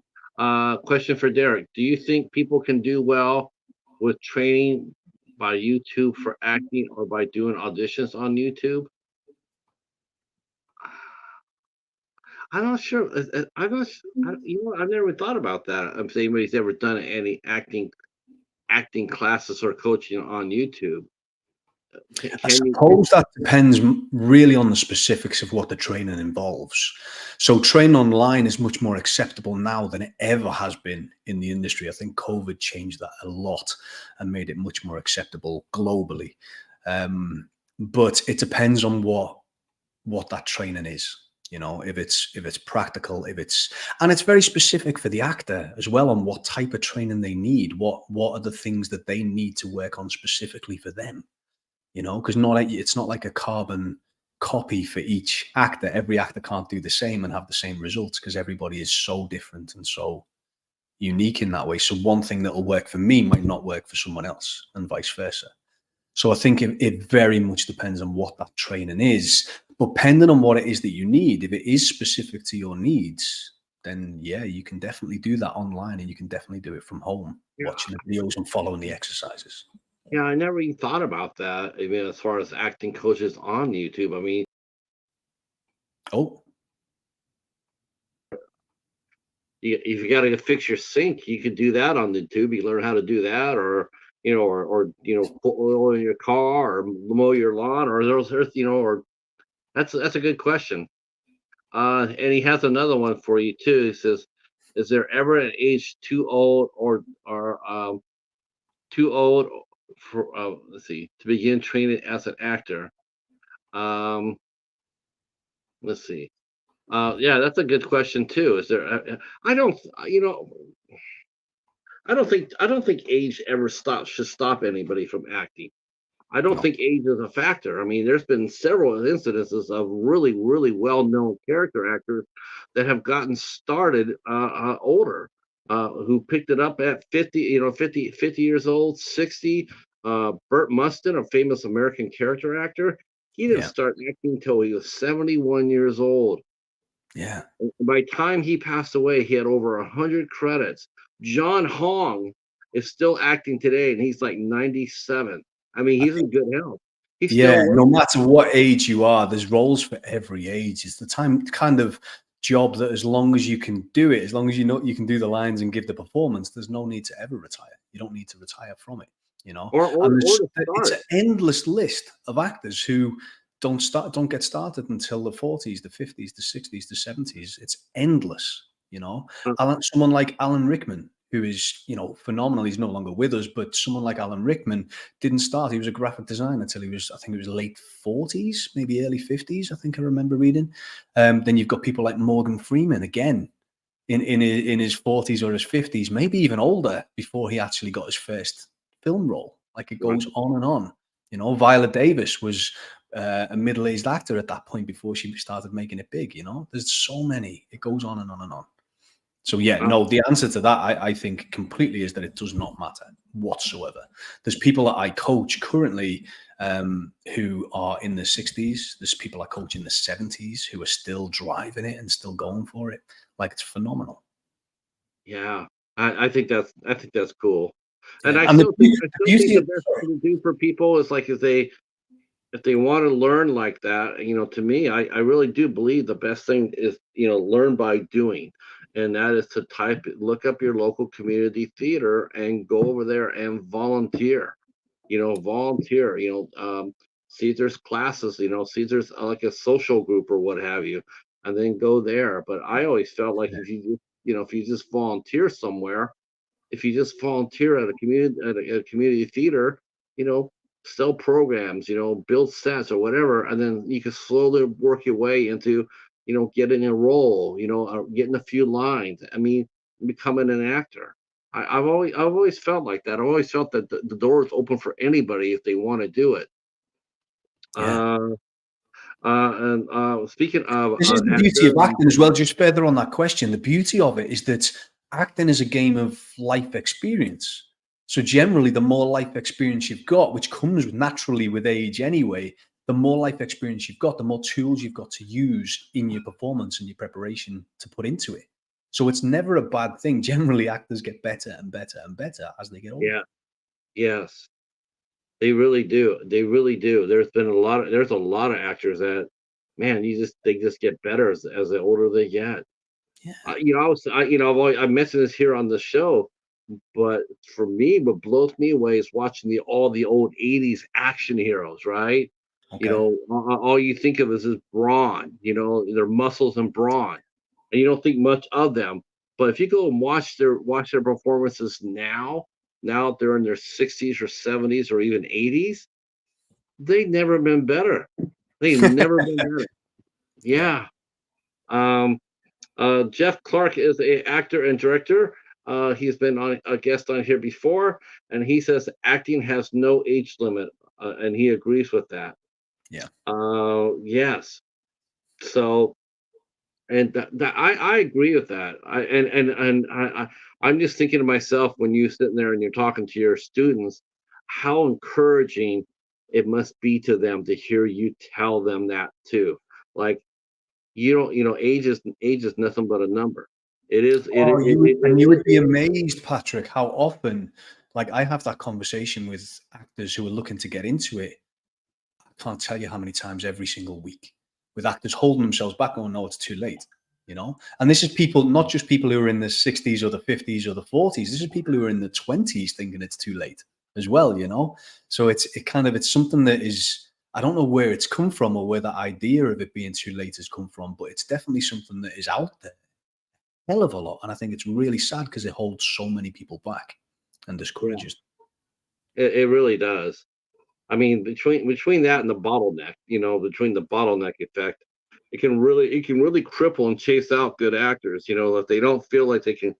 Question for Derek. Do you think people can do well with training by YouTube for acting or by doing auditions on YouTube? I'm not sure. I'm not. I've never thought about that. If anybody's ever done any acting classes or coaching on YouTube. I suppose that depends really on the specifics of what the training involves. So training online is much more acceptable now than it ever has been in the industry. I think COVID changed that a lot and made it much more acceptable globally. But it depends on what that training is. If it's practical, and it's very specific for the actor as well on what type of training they need. What are the things that they need to work on specifically for them? Because it's not like a carbon copy for each actor. Every actor can't do the same and have the same results because everybody is so different and so unique in that way. So one thing that will work for me might not work for someone else, and vice versa. So I think it very much depends on what that training is. But depending on what it is that you need, if it is specific to your needs, then yeah, you can definitely do that online, and you can definitely do it from home, watching the videos and following the exercises. Yeah, I never even thought about that. I mean, as far as acting coaches on YouTube, I mean, if you got to fix your sink, you could do that on YouTube. You learn how to do that, or put oil in your car, or mow your lawn, or or that's a good question. And he has another one for you too. He says, "Is there ever an age too old or too old for let's see, to begin training as an actor?" Let's see. Yeah, that's a good question too. Is there? I don't. I don't think age ever should stop anybody from acting. I don't No. think age is a factor. I mean, there's been several incidences of really, really well-known character actors that have gotten started older, who picked it up at 50, 50 years old, 60. Burt Mustin, a famous American character actor, he didn't Yeah. start acting until he was 71 years old. Yeah. By the time he passed away, he had over 100 credits. John Hong is still acting today, and he's like 97. I mean, I he's think in good health. He's still Yeah, no working. matter what age you are, there's roles for every age. It's the time kind of job that as long as you can do it, as long as you know you can do the lines and give the performance, there's no need to ever retire. You don't need to retire from it, you know. Or or And or there's to it's an start. endless list of actors who don't get started until the 40s, the 50s, the 60s, the 70s. It's endless, you know. Uh, Someone like Alan Rickman, who is, phenomenal. He's no longer with us, but someone like Alan Rickman didn't start. He was a graphic designer until he was, I think it was late 40s, maybe early 50s, I think I remember reading. Then you've got people like Morgan Freeman, again, in his 40s or his 50s, maybe even older, before he actually got his first film role. Like, it right. goes on and on. Viola Davis was a middle-aged actor at that point before she started making it big. There's so many. It goes on and on and on. So yeah, Uh, no, the answer to that, I think completely, is that it does not matter whatsoever. There's people that I coach currently who are in their 60s. There's people I coach in the 70s who are still driving it and still going for it. Like, it's phenomenal. yeah, I think that's cool. And Yeah, I and still think I the still think beauty the of best sorry. thing to do for people is like if they want to learn like that, to me, I really do believe the best thing is, learn by doing. And that is to look up your local community theater and go over there and volunteer. Volunteer, see if there's classes, see if there's like a social group or what have you, and then go there. But I always felt like Yeah, if you just volunteer somewhere, if you just volunteer at a community theater, you know, sell programs, build sets or whatever, and then you can slowly work your way into, getting a role, or getting a few lines. I mean, becoming an actor. I've always felt like that. I've always felt that the door is open for anybody if they want to do it. yeah. Uh, and speaking of This is the beauty actor, of acting as well. Just further on that question, the beauty of it is that acting is a game of life experience. So generally, the more life experience you've got, which comes naturally with age anyway, the more life experience you've got, the more tools you've got to use in your performance and your preparation to put into it. So it's never a bad thing. Generally, actors get better and better and better as they get older. yeah, yes. They really do. They really do. There's a lot of actors that, man, they just get better as the older they get. Yeah. I've mentioned this here on the show, but for me, what blows me away is watching all the old '80s action heroes, right? Okay. All you think of is brawn, their muscles and brawn, and you don't think much of them. But if you go and watch their performances now they're in their 60s or 70s or even 80s, they've never been better. They've never been better. Yeah. Yeah. Um, Jeff Clark is a actor and director. He's been on a guest on here before, and he says acting has no age limit, and he agrees with that. Yeah. Yes. So, and I agree with that. I'm just thinking to myself when you sitting there and you're talking to your students, how encouraging it must be to them to hear you tell them that too. Like, age is nothing but a number. It is it Oh, it it, it, you would it, be it amazed, Patrick, how often, like, I have that conversation with actors who are looking to get into it. I can't tell you how many times every single week, with actors holding themselves back, going, "No, it's too late." And this is people, not just people who are in the 60s or the 50s or the 40s. This is people who are in the 20s thinking it's too late as well. So it's something that is, I don't know where it's come from or where the idea of it being too late has come from, but it's definitely something that is out there hell of a lot. And I think it's really sad because it holds so many people back and yeah, discourages them. it really does. I mean, between that and the bottleneck, between the bottleneck effect, it can really cripple and chase out good actors. If they don't feel like they can,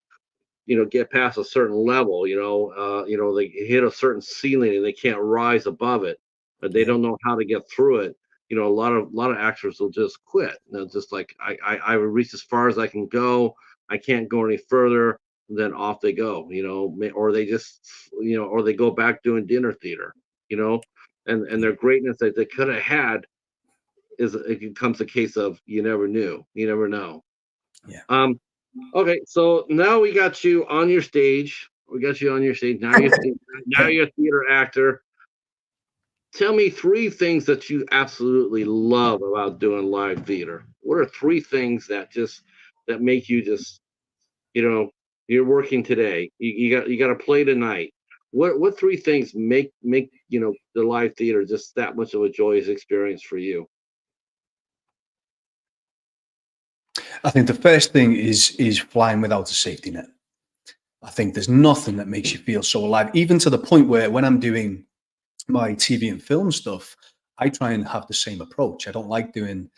get past a certain level. They hit a certain ceiling and they can't rise above it, but they Yeah. don't know how to get through it. A lot of actors will just quit. Just like I reached as far as I can go. I can't go any further. Then off they go. Or they just, or they go back doing dinner theater. You know, and Yeah. their greatness that they could have had is it becomes a case of you never knew. You never know. Yeah. Um, Okay, so now we got you on your stage. We got you on your stage. Now Yeah. you're a theater actor. Tell me three things that you absolutely love about doing live theater. What are three things that make you just, you know, you're working today. You got to play tonight. What three things make the live theater just that much of a joyous experience for you? I think the first thing is flying without a safety net. I think there's nothing that makes you feel so alive, even to the point where when I'm doing my TV and film stuff, I try and have the same approach. I don't like doing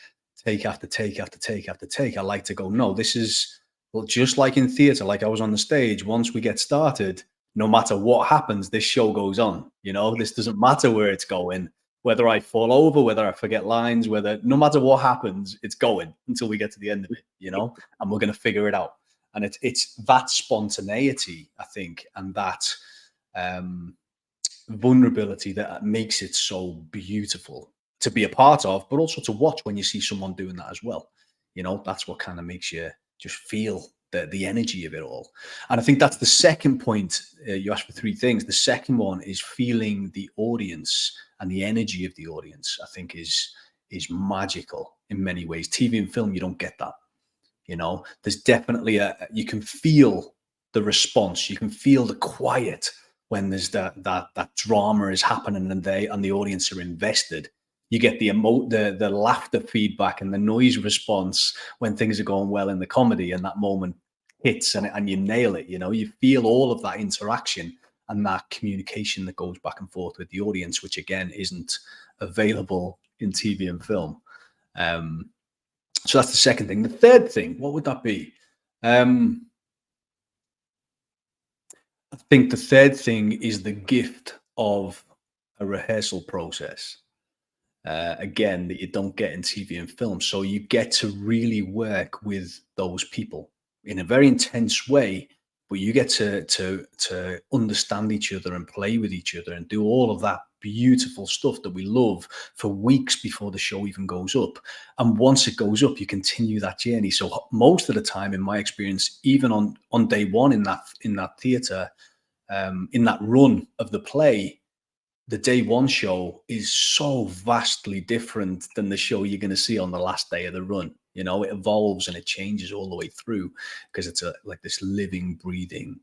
take after take after take after take. I like to go, no, this is, well, just like in theater, like I was on the stage, once we get started, no matter what happens, this show goes on. This doesn't matter where it's going, whether I fall over, whether I forget lines, no matter what happens, it's going until we get to the end of it, and we're going to figure it out. And it's that spontaneity, I think, and that um, vulnerability that makes it so beautiful to be a part of, but also to watch when you see someone doing that as well. That's what kind of makes you just feel the energy of it all. And I think that's the second point. You asked for three things. The second one is feeling the audience and the energy of the audience. I think is magical in many ways. TV and film, you don't get that. There's definitely you can feel the response. You can feel the quiet when there's that drama is happening and the audience are invested. You get the laughter feedback and the noise response when things are going well in the comedy, and that moment hits and you nail it. You feel all of that interaction and that communication that goes back and forth with the audience, which again isn't available in TV and film. So that's the second thing. The third thing, what would that be? I think the third thing is the gift of a rehearsal process. Again, that you don't get in TV and film. So you get to really work with those people in a very intense way, but you get to understand each other and play with each other and do all of that beautiful stuff that we love for weeks before the show even goes up. And once it goes up, you continue that journey. So most of the time, in my experience, even on day one in that theater, in that run of the play, the day one show is so vastly different than the show you're going to see on the last day of the run. It evolves and it changes all the way through because it's like this living, breathing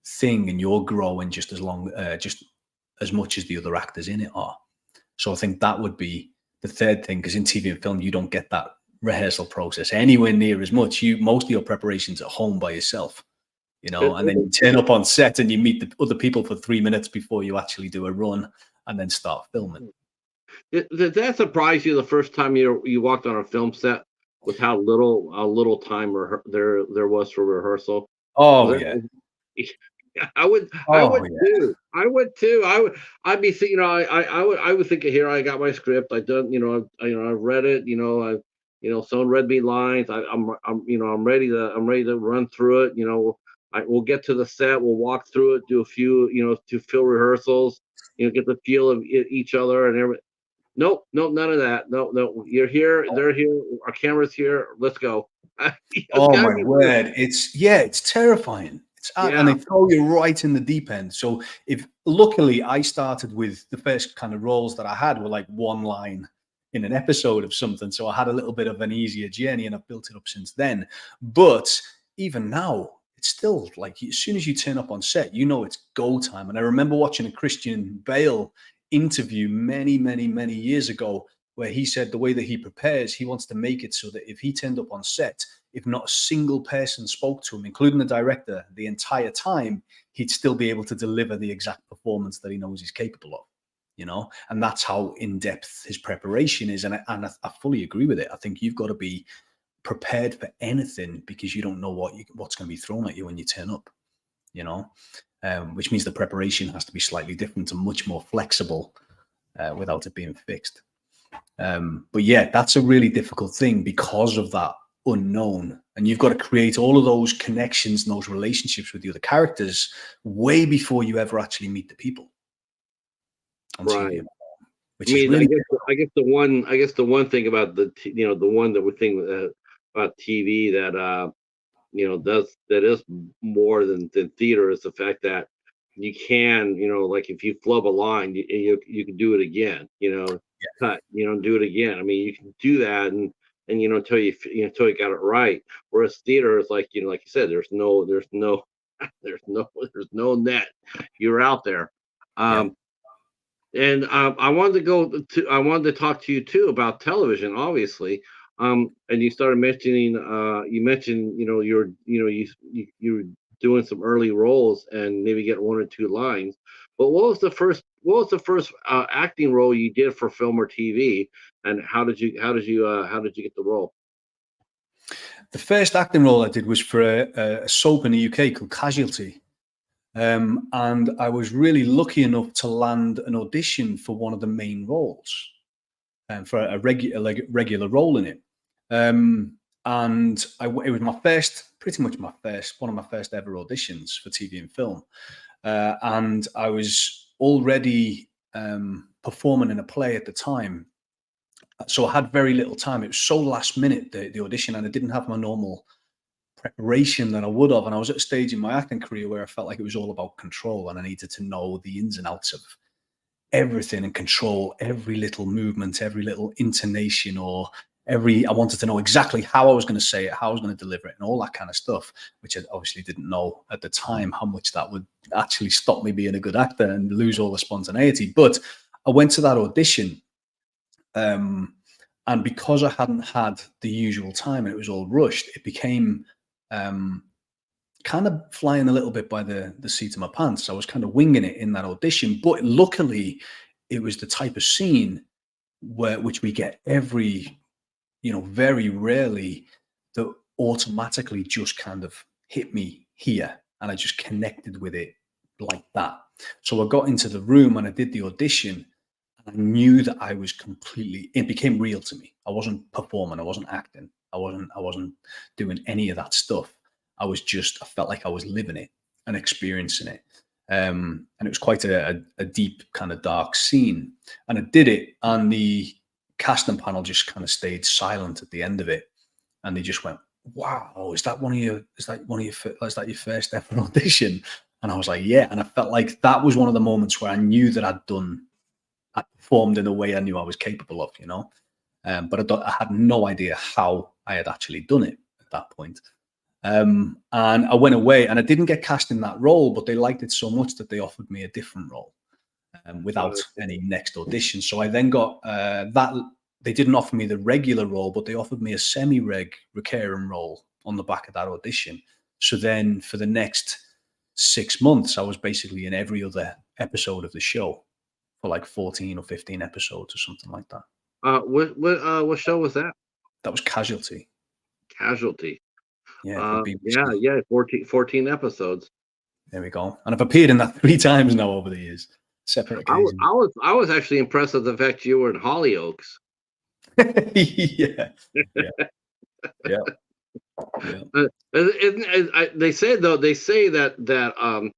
thing, and you're growing just as much as the other actors in it are. So I think that would be the third thing, because in TV and film, you don't get that rehearsal process anywhere near as much. Most of your preparations at home by yourself. And then you turn up on set and you meet the other people for 3 minutes before you actually do a run and then start filming. Did that surprise you the first time you walked on a film set with how little time there was for rehearsal? Oh, Was yeah. I Oh, would yeah. too. I would too. I'd be thinking, I would think, here I got my script. I done, I've read it. Someone read me lines. I'm ready to run through it. We'll get to the set. We'll walk through it, do a few, to fill rehearsals. Get the feel of each other and everything. Nope, none of that. No. You're here. They're here. Our camera's here. Let's go. It's Oh gotta my be weird. word. It's terrifying. And Yeah. they throw you right in the deep end. So if luckily I started with the first kind of roles that I had were like one line in an episode of something. So I had a little bit of an easier journey and I've built it up since then. But even now, it's still like as soon as you turn up on set, it's go time. And I remember watching a Christian Bale interview many, many, many years ago where he said the way that he prepares, he wants to make it so that if he turned up on set, if not a single person spoke to him, including the director, the entire time, he'd still be able to deliver the exact performance that he knows he's capable of. you know, and that's how in depth his preparation is. And I fully agree with it. I think you've got to be prepared for anything because you don't know what's going to be thrown at you when you turn up, you know, which means the preparation has to be slightly different and much more flexible without it being fixed. But yeah, that's a really difficult thing because of that unknown, and you've got to create all of those connections and those relationships with the other characters way before you ever actually meet the people on TV, which is really I guess the one thing about the thing about TV that that is more than theater is the fact that you can, like if you flub a line, you can do it again, cut, do it again. I mean, you can do that and until until you got it right. Whereas theater is like, like you said, there's no net. You're out there. yeah. And I wanted to talk to you too about television, obviously. And you started mentioning, you mentioned, you're doing some early roles and maybe get one or two lines. But what was the first acting role you did for film or TV, and how did you get the role? The first acting role I did was for a soap in the UK called Casualty. And I was really lucky enough to land an audition for one of the main roles, for a regular role in it. And it was one of my first ever auditions for TV and film. And I was already performing in a play at the time. So I had very little time. It was so last minute, the audition, and I didn't have my normal preparation that I would have. And I was at a stage in my acting career where I felt like it was all about control, and I needed to know the ins and outs of everything and control every little movement, every little intonation, I wanted to know exactly how I was going to say it, how I was going to deliver it, and all that kind of stuff, which I obviously didn't know at the time how much that would actually stop me being a good actor and lose all the spontaneity. But I went to that audition, and because I hadn't had the usual time and it was all rushed, it became kind of flying a little bit by the seat of my pants. I was kind of winging it in that audition, but luckily it was the type of scene which we get very rarely, that automatically just kind of hit me here, and I just connected with it like that. So I got into the room and I did the audition, and I knew that it became real to me. I wasn't performing, I wasn't acting, I wasn't doing any of that stuff. I felt like I was living it and experiencing it. And it was quite a deep kind of dark scene. And I did it, and the casting panel just kind of stayed silent at the end of it. And they just went, "Wow, is that your first ever audition?" And I was like, "Yeah." And I felt like that was one of the moments where I knew that I performed in a way I knew I was capable of, but I had no idea how I had actually done it at that point. And I went away, and I didn't get cast in that role, but they liked it so much that they offered me a different role without any next audition. So I then got that. They didn't offer me the regular role, but they offered me a recurring role on the back of that audition. So then for the next 6 months, I was basically in every other episode of the show for like 14 or 15 episodes or something like that. What show was that? That was Casualty. Casualty. Yeah, yeah, 14 episodes. There we go. And I've appeared in that 3 times now over the years, separate occasions. I was actually impressed with the fact you were in Hol Oaks. Yeah. They say that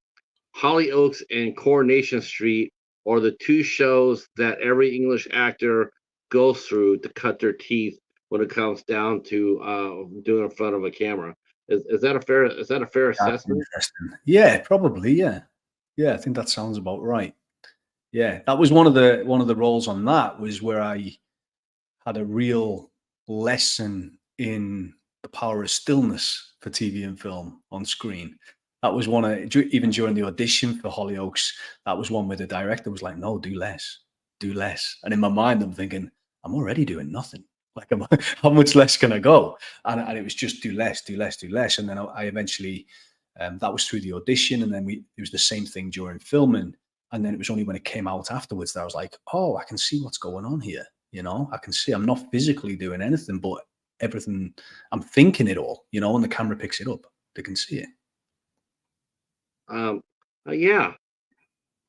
Hol Oaks and Coronation Street are the 2 shows that every English actor goes through to cut their teeth when it comes down to doing in front of a camera. Is that a fair assessment? Interesting. Yeah, probably. Yeah, I think that sounds about right. Yeah, that was one of the roles on that, was where I had a real lesson in the power of stillness for TV and film on screen. That was even during the audition for Hol Oaks, that was one where the director was like, "No, do less. And in my mind, I'm thinking, I'm already doing nothing. Like, how much less can I go? And it was just do less. And then I eventually, that was through the audition. And then it was the same thing during filming. And then it was only when it came out afterwards that I was like, oh, I can see what's going on here. You know, I can see I'm not physically doing anything, but everything, I'm thinking it all, you know, and the camera picks it up. They can see it. Yeah.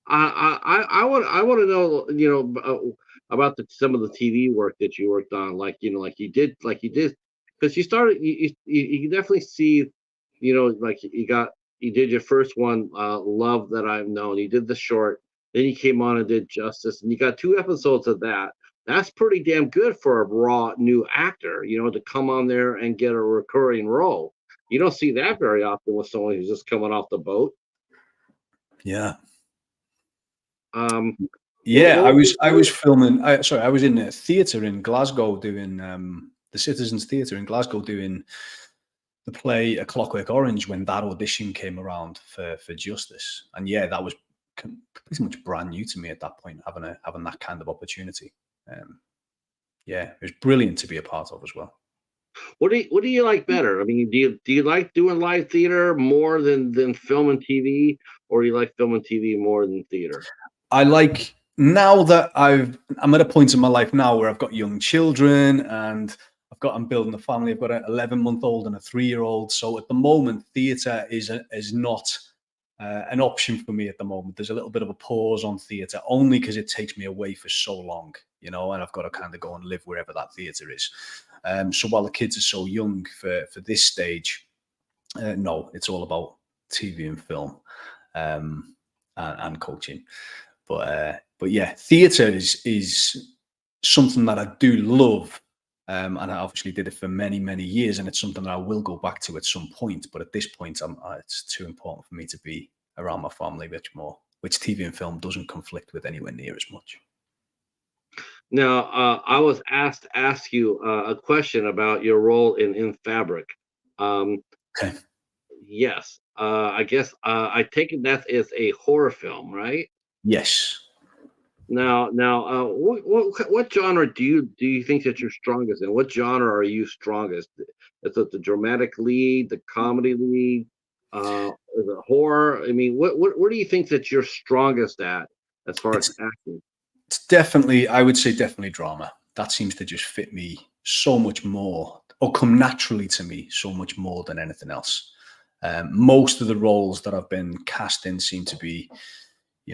I want to know, about some of the TV work that you worked on, like you did, because you started, you definitely see, like you did your first one, Love That I've Known. You did the short, then you came on and did Justice, and you got 2 episodes of that. That's pretty damn good for a raw new actor, to come on there and get a recurring role. You don't see that very often with someone who's just coming off the boat. Yeah. Um, Yeah, I was filming. I was in a theatre in Glasgow doing the Citizens Theatre in Glasgow doing the play A Clockwork Orange when that audition came around for Justice, and yeah, that was pretty much brand new to me at that point, having that kind of opportunity. Yeah, it was brilliant to be a part of as well. What do you like better? I mean, do you like doing live theater more than film and TV, or do you like film and TV more than theater? I like, now that I'm at a point in my life now where I've got young children and I'm building a family. I've got an 11-month-old and a 3-year-old. So at the moment, theatre is not an option for me at the moment. There's a little bit of a pause on theatre, only because it takes me away for so long, and I've got to kind of go and live wherever that theatre is. So while the kids are so young for this stage, no, it's all about TV and film and coaching. But yeah, theatre is something that I do love. And I obviously did it for many, many years, and it's something that I will go back to at some point. But at this point, it's too important for me to be around my family a bit more, which TV and film doesn't conflict with anywhere near as much. Now, I was asked to ask you a question about your role in Fabric. Okay. Yes, I guess I take it that is a horror film, right? Yes. Now, what genre do you think that you're strongest in? What genre are you strongest? Is it the dramatic lead, the comedy lead, is it horror? I mean, what do you think that you're strongest at as far as acting? It's definitely, I would say definitely drama. That seems to just fit me so much more, or come naturally to me so much more than anything else. Most of the roles that I've been cast in seem to be,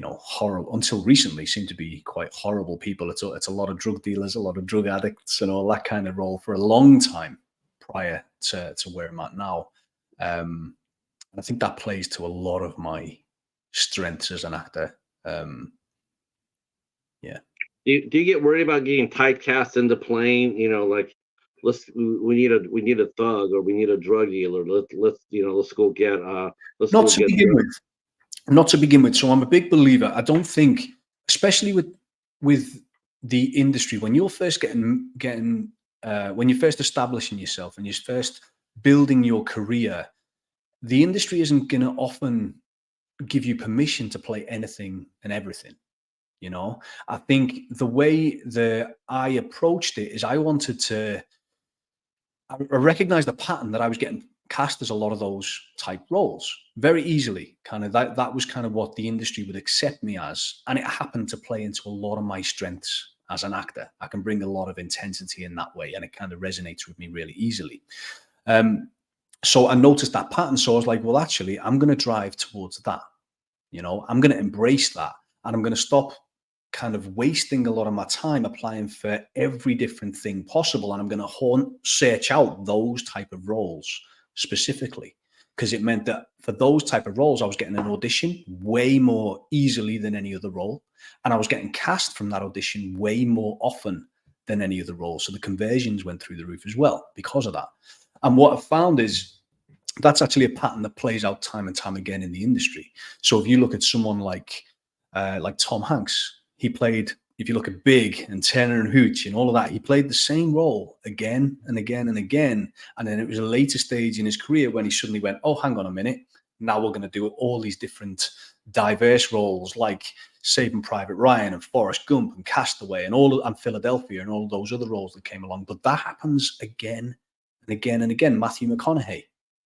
horrible. Until recently, seem to be quite horrible people. It's a lot of drug dealers, a lot of drug addicts, and all that kind of role for a long time prior to where I'm at now. And I think that plays to a lot of my strengths as an actor. Yeah. Do you get worried about getting typecast into playing? Like we need a thug, or we need a drug dealer. Let's go get Not to begin with. Not to begin with. So I'm a big believer. I don't think, especially with the industry, when you're first getting when you're first establishing yourself and you're first building your career, the industry isn't going to often give you permission to play anything and everything. I think the way that I approached it is I recognized the pattern that I was getting cast as a lot of those type roles very easily. Kind of that was kind of what the industry would accept me as. And it happened to play into a lot of my strengths as an actor. I can bring a lot of intensity in that way, and it kind of resonates with me really easily. So I noticed that pattern. So I was like, well, actually, I'm going to drive towards that. I'm going to embrace that, and I'm going to stop kind of wasting a lot of my time applying for every different thing possible. And I'm going to search out those type of roles specifically, because it meant that for those type of roles, I was getting an audition way more easily than any other role. And I was getting cast from that audition way more often than any other role. So the conversions went through the roof as well because of that. And what I found is that's actually a pattern that plays out time and time again in the industry. So if you look at someone like Tom Hanks, he played, if you look at Big and Turner and Hooch and all of that, he played the same role again and again and again. And then it was a later stage in his career when he suddenly went, oh, hang on a minute. Now we're going to do all these different diverse roles like Saving Private Ryan and Forrest Gump and Castaway and Philadelphia and all those other roles that came along. But that happens again and again and again. Matthew McConaughey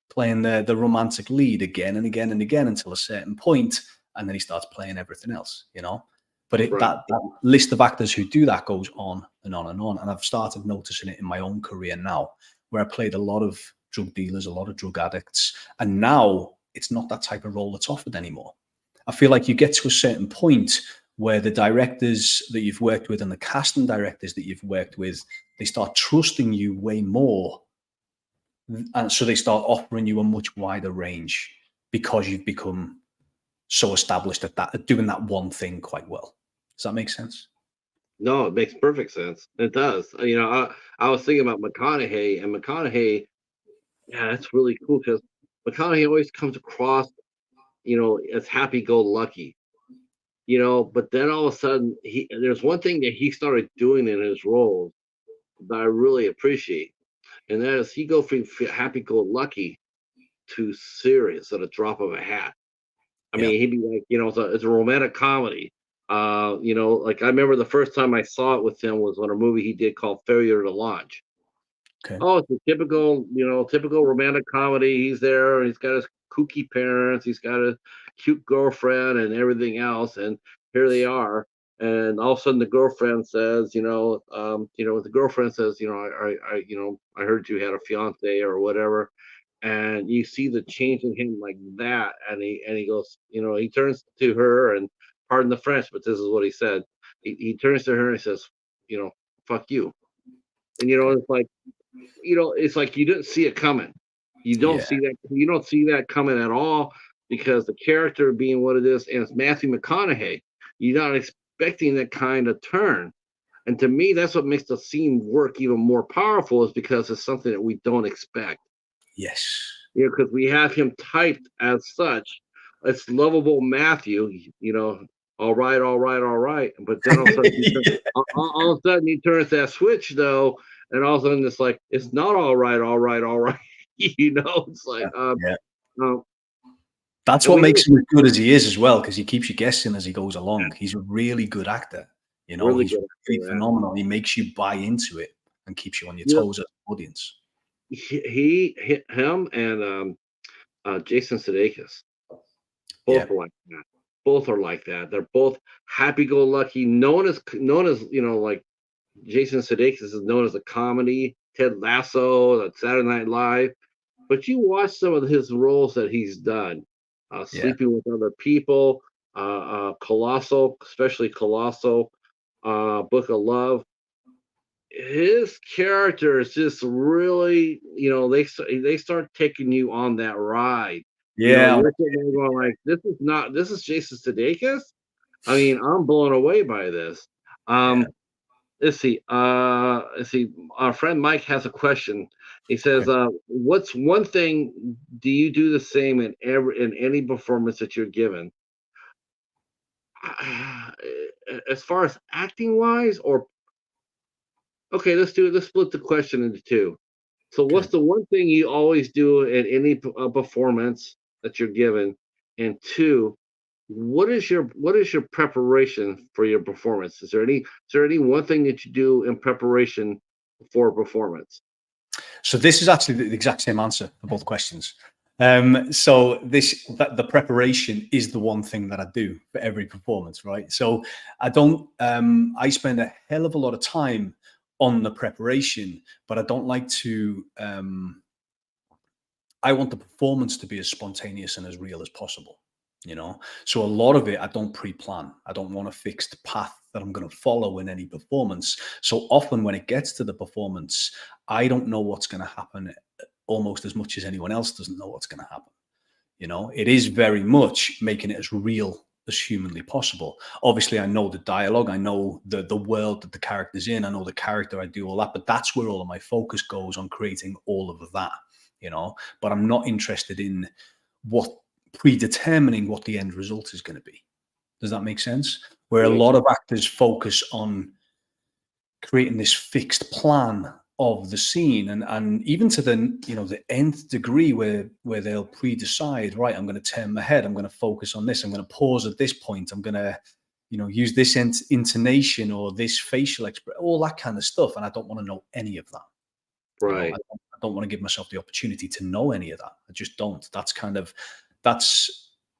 playing the romantic lead again and again and again until a certain point. and then he starts playing everything else, you know. But Right. that list of actors who do that goes on and on and on. And I've started noticing it in my own career now, where I played a lot of drug dealers, a lot of drug addicts, and now it's not that type of role that's offered anymore. I feel like you get to a certain point where the directors that you've worked with and the casting directors that you've worked with, they start trusting you way more. And so they start offering you a much wider range because you've become so established at doing that one thing quite well. Does that make sense? No, it makes perfect sense. It does. You know, I was thinking about McConaughey, and McConaughey, yeah, that's really cool because McConaughey always comes across, you know, as happy-go-lucky, you know, but then all of a sudden, there's one thing that he started doing in his roles that I really appreciate, and that is he go from happy-go-lucky to serious at a drop of a hat. I Yeah. mean, he'd be like, you know, it's a romantic comedy. You know, like I remember the first time I saw it with him was on a movie he did called Failure to Launch. Okay. Oh, it's a typical, you know, typical romantic comedy. He's there, he's got his kooky parents, he's got a cute girlfriend and everything else, and here they are. And all of a sudden the girlfriend says, the girlfriend says, you know, I heard you had a fiance or whatever. And you see the change in him like that, and he goes, you know, he turns to her, and pardon the French, but this is what he said. He turns to her and he says, you know, fuck you. And you know, Okay. it's like, you know, it's like you didn't see it coming. You don't Yeah. see that. You don't see that coming at all because the character being what it is, and it's Matthew McConaughey. You're not expecting that kind of turn. And to me, that's what makes the scene work even more powerful, is because it's something that we don't expect. Yes. You know, because we have him typed as such. It's lovable Matthew, you know, all right, all right, all right. But then all of a sudden, Yeah. all of a sudden he turns that switch though, and all of a sudden it's like it's not all right, all right, all right. You know, it's like Yeah. um, That's and what we makes him as good as he is as well, because he keeps you guessing as he goes along. He's a really good actor. You know, really he's good really at that. phenomenal. He makes you buy into it and keeps you on your You know, toes as an audience. him and Jason Sudeikis Yeah. both are like that. Both are like that. They're both happy-go-lucky, known as you know, like Jason Sudeikis is known as a comedy, Ted Lasso, Saturday Night Live. But you watch some of his roles that he's done, Yeah. Sleeping with Other People, Colossal, especially Colossal, Book of Love. His character is just really, you know, they start taking you on that ride. You know, Yeah. you're sitting there going like, this is Jason Sudeikis. I mean, I'm blown away by this. Yeah. Let's see. Our friend Mike has a question. He says, Okay. "What's one thing do you do the same in any performance that you're given, as far as acting wise, or okay? Let's split the question into two. So, what's Okay. the one thing you always do in any performance that you're given, and two, what is your preparation for your performance? Is there any one thing that you do in preparation for a performance? So this is actually the exact same answer for both questions. So the preparation is the one thing that I do for every performance, right? So I don't I spend a hell of a lot of time on the preparation, but I don't like to I want the performance to be as spontaneous and as real as possible, you know? So a lot of it, I don't pre-plan. I don't want a fixed path that I'm going to follow in any performance. So often when it gets to the performance, I don't know what's going to happen almost as much as anyone else doesn't know what's going to happen. You know, it is very much making it as real as humanly possible. Obviously, I know the dialogue, I know the world that the character's in, I know the character, I do all that, but that's where all of my focus goes, on creating all of that, you know. But I'm not interested in what predetermining what the end result is going to be. Does that make sense? Where a Makes lot of actors focus on creating this fixed plan of the scene, and even to the the nth degree where they'll pre-decide, right, I'm going to turn my head, I'm going to focus on this, I'm going to pause at this point, I'm going to use this intonation or this facial expression, all that kind of stuff, and I don't want to know any of that. right. I don't want to give myself the opportunity to know any of that. I just don't. That's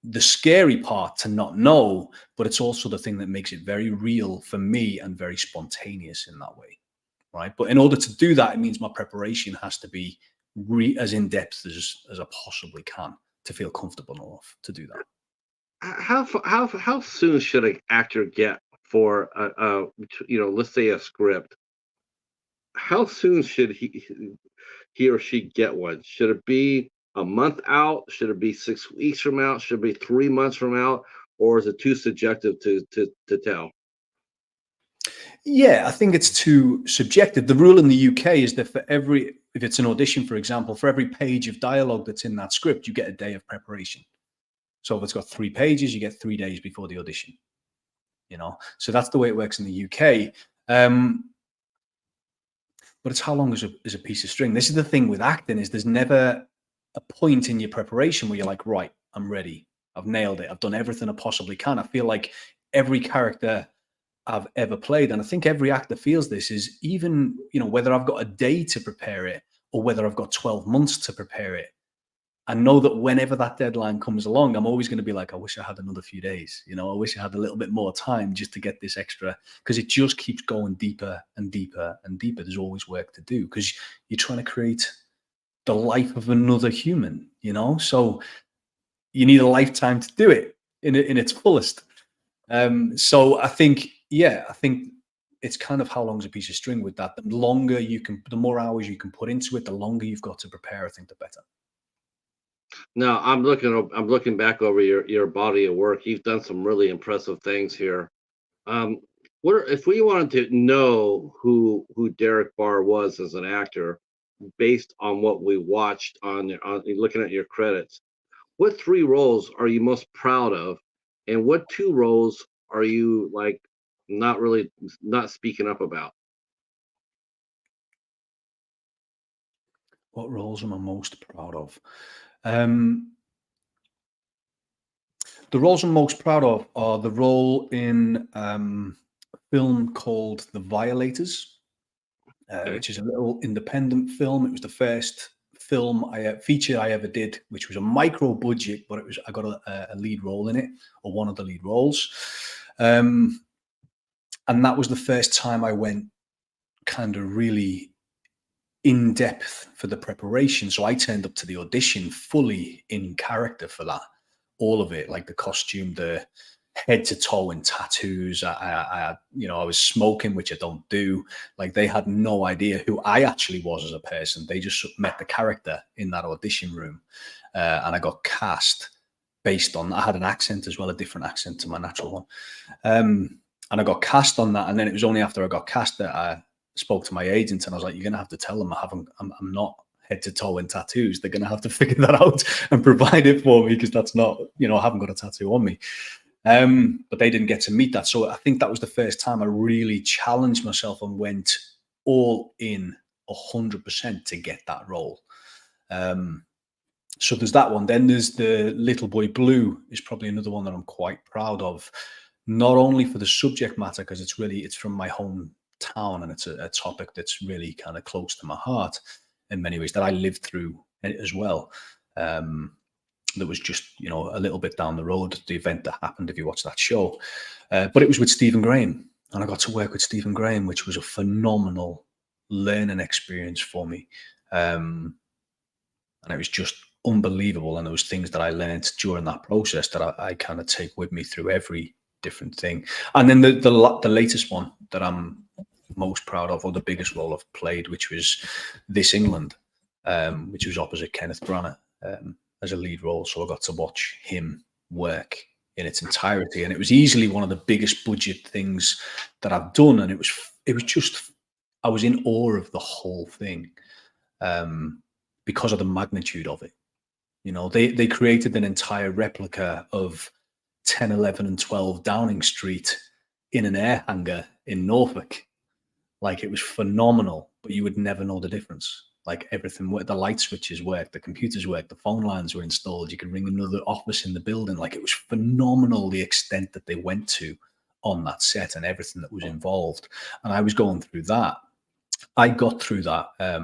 the scary part to not know, but it's also the thing that makes it very real for me and very spontaneous in that way, right? But in order to do that, it means my preparation has to be as in depth as I possibly can to feel comfortable enough to do that. How soon should an actor get for let's say a script? How soon should he or she get one? Should it be a month out? Should it be 6 weeks from out? Should it be 3 months from out? Or is it too subjective to tell? Yeah, I think it's too subjective. The rule in the UK is that if it's an audition, for example, for every page of dialogue that's in that script, you get a day of preparation. So if it's got 3 pages, you get 3 days before the audition. So that's the way it works in the UK. But it's how long is a piece of string. This is the thing with acting, is there's never a point in your preparation where you're like, right, I'm ready. I've nailed it. I've done everything I possibly can. I feel like every character I've ever played, and I think every actor feels this, is even, whether I've got a day to prepare it or whether I've got 12 months to prepare it, I know that whenever that deadline comes along, I'm always going to be like, I wish I had another few days. I wish I had a little bit more time just to get this extra, because it just keeps going deeper and deeper and deeper. There's always work to do because you're trying to create the life of another human, so you need a lifetime to do it in its fullest. So I think it's kind of how long's a piece of string with that. The more hours you can put into it, the longer you've got to prepare, I think the better. Now I'm looking back over your body of work. You've done some really impressive things here. What if we wanted to know who Derek Barr was as an actor, based on what we watched on looking at your credits? What 3 roles are you most proud of, and what 2 roles are you like not speaking up about? What roles am I most proud of? The roles I'm most proud of are the role in a film called The Violators, Okay. which is a little independent film. It was the first film feature I ever did, which was a micro budget, but I got a lead role in it, or one of the lead roles. And that was the first time I went kind of really in depth for the preparation. So I turned up to the audition fully in character for that. All of it, like the costume, the head to toe in tattoos. I was smoking, which I don't do. Like, they had no idea who I actually was as a person. They just met the character in that audition room. And I got cast based on, I had an accent as well, a different accent to my natural one. And I got cast on that. And then it was only after I got cast that I spoke to my agent, and I was like, you're going to have to tell them I'm not head to toe in tattoos. They're going to have to figure that out and provide it for me, because that's not, I haven't got a tattoo on me. But they didn't get to meet that. So I think that was the first time I really challenged myself and went all in 100% to get that role. So there's that one. Then there's The Little Boy Blue, is probably another one that I'm quite proud of, not only for the subject matter, because it's from my hometown, and it's a topic that's really kind of close to my heart in many ways, that I lived through as well. That was just, a little bit down the road, the event that happened, if you watch that show. But it was with Stephen Graham, and I got to work with Stephen Graham, which was a phenomenal learning experience for me. And it was just unbelievable. And there was things that I learned during that process that I kind of take with me through every different thing. And then the latest one that I'm most proud of, or the biggest role I've played, which was This England, which was opposite Kenneth Branagh as a lead role. So I got to watch him work in its entirety, and it was easily one of the biggest budget things that I've done. And it was just, I was in awe of the whole thing, because of the magnitude of it. They created an entire replica of 10, 11, and 12 Downing Street in an air hangar in Norfolk. Like, it was phenomenal, but you would never know the difference. Like, everything worked, the light switches worked, the computers worked, the phone lines were installed, you could ring another office in the building. Like, it was phenomenal, the extent that they went to on that set and everything that was involved. And I was going through that. I got through that. A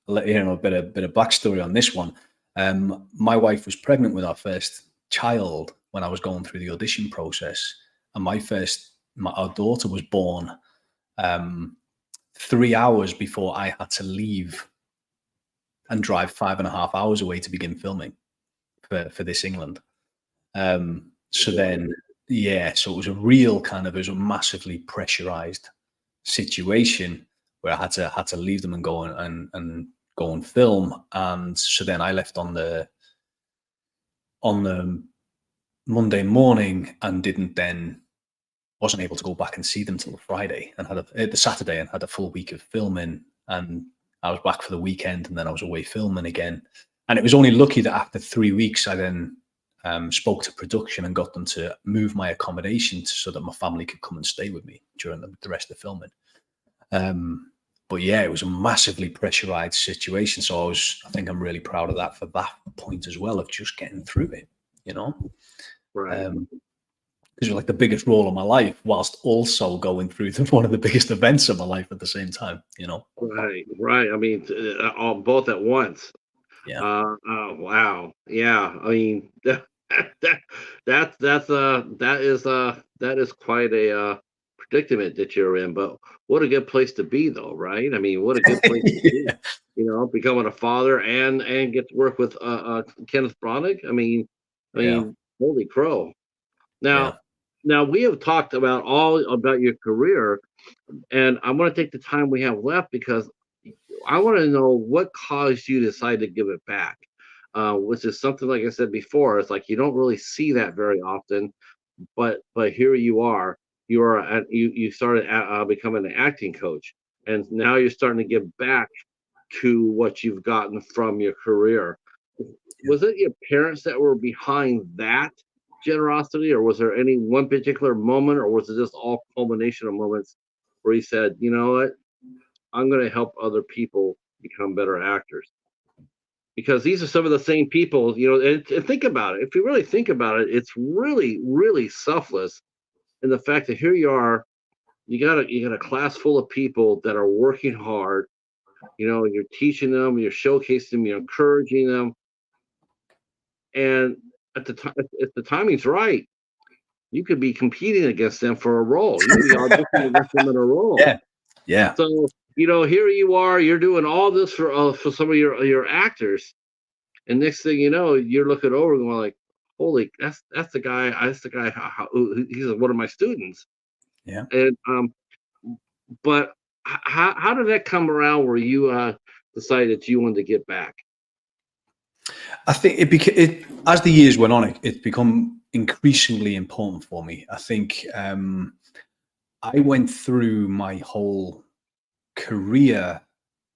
bit of backstory on this one. My wife was pregnant with our first child when I was going through the audition process, and our daughter was born 3 hours before I had to leave and drive 5.5 hours away to begin filming for This England. So then, so it was it was a massively pressurized situation where I had to leave them and go and go and film. And so then I left on the Monday morning and wasn't able to go back and see them till the Friday, and had the Saturday, and had a full week of filming. And I was back for the weekend, and then I was away filming again. And it was only lucky that after 3 weeks, I then spoke to production and got them to move my accommodation so that my family could come and stay with me during the rest of the filming. But yeah, it was a massively pressurized situation. So I think I'm really proud of that for that point as well, of just getting through it, you know? Right. Because it was like the biggest role of my life, whilst also going through one of the biggest events of my life at the same time, you know? Right. I mean, all both at once. Yeah. Oh, wow. Yeah. I mean, that is quite a predicament that you're in. But what a good place to be, though, right? I mean, what a good place to be. Yeah. You know, becoming a father and get to work with Kenneth Branagh. I mean, Yeah. holy crow. Yeah. Now we have talked about all about your career, and I want to take the time we have left because I want to know what caused you to decide to give it back. Which is something, like I said before, it's like you don't really see that very often, but here you are. You started becoming an acting coach, and now you're starting to give back to what you've gotten from your career. Was it your parents that were behind that generosity, or was there any one particular moment, or was it just all culmination of moments where you said, you know what, I'm going to help other people become better actors? Because these are some of the same people, you know, and think about it. If you really think about it, it's really, really selfless in the fact that here you are, you got a class full of people that are working hard. You know, you're teaching them, you're showcasing them, you're encouraging them, and at the time, if the timing's right, you could be competing against them for a role. You could be auditioning against them in a role. Yeah. Yeah. So, you know, here you are, you're doing all this for some of your actors, and next thing you know, you're looking over going like, "Holy, that's the guy. That's the guy. He's one of my students." Yeah. And but how did that come around where you decided you wanted to get back? I think it as the years went on, it's become increasingly important for me. I think I went through my whole career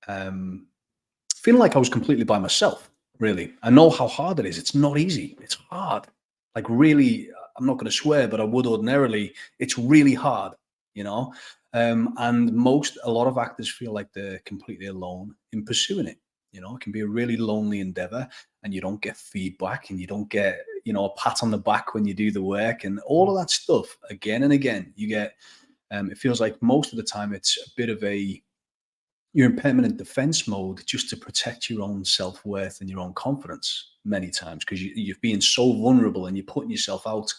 feeling like I was completely by myself. Really, I know how hard it is. It's not easy. It's hard. Like really, I'm not going to swear, but I would ordinarily. It's really hard, you know. And a lot of actors feel like they're completely alone in pursuing it. You know, it can be a really lonely endeavor, and you don't get feedback, and you don't get, you know, a pat on the back when you do the work, and all of that stuff again and again. You get. It feels like most of the time it's a bit of you're in permanent defense mode just to protect your own self-worth and your own confidence many times, because you're being so vulnerable and you're putting yourself out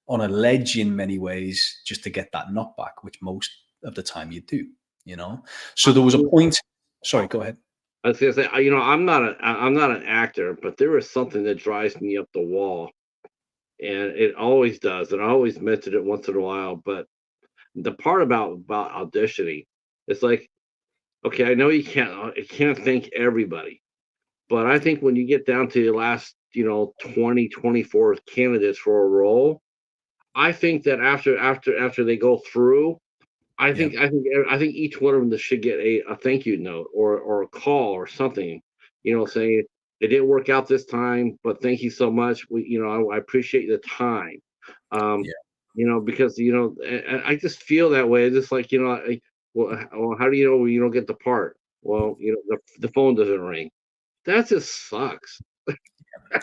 on a ledge in many ways just to get that knockback, which most of the time you do, you know. So there was a point. Sorry, go ahead. I was gonna say, you know, I'm not an actor, but there is something that drives me up the wall, and it always does, and I always mention it once in a while. But the part about auditioning, it's like, okay, I know you can't thank everybody, but I think when you get down to the last, you know, 20, 24 candidates for a role, I think that after they go through, Yeah, I think each one of them should get a thank you note or a call or something, you know, saying it didn't work out this time, but thank you so much. You know, I appreciate the time. Um, yeah, you know, because you know, I just feel that way. Just like, you know, well, how do you know when you don't get the part? Well, you know, the phone doesn't ring. That just sucks.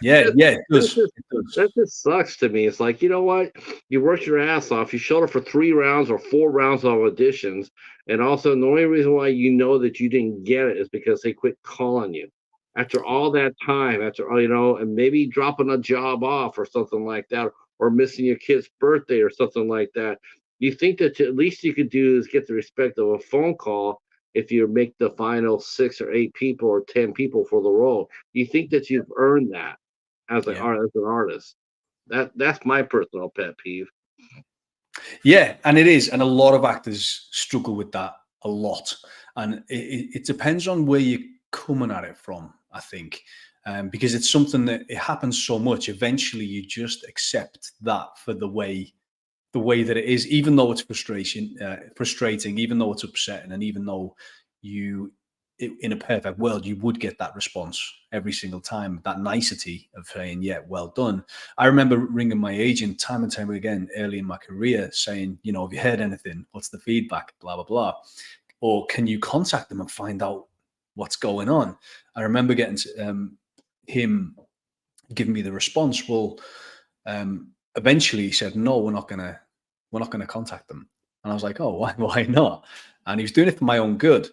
yeah, yeah. It That does. just It does. that just sucks to me. It's like, you know what? You worked your ass off. You showed up for 3 rounds or 4 rounds of auditions, and also the only reason why you know that you didn't get it is because they quit calling you. after all that time, after all, and maybe dropping a job off or something like that, or missing your kid's birthday or something like that, you think that at least you could do is get the respect of a phone call if you make the final 6 or 8 people or 10 people for the role. You think that you've earned that Yeah. as an artist. That's my personal pet peeve. Yeah, and it is, and a lot of actors struggle with that a lot, and it depends on where you're coming at it from. I think because it's something that it happens so much. Eventually, you just accept that for the way that it is, even though it's frustrating, even though it's upsetting, and even though you, in a perfect world, you would get that response every single time, that nicety of saying, "Yeah, well done." I remember ringing my agent time and time again early in my career, saying, "Have you heard anything? What's the feedback? Blah blah blah." Or can you contact them and find out what's going on? I remember getting him giving me the response. Well, eventually he said, "No, we're not gonna contact them." And I was like, "Oh, why? Why not?" And he was doing it for my own good,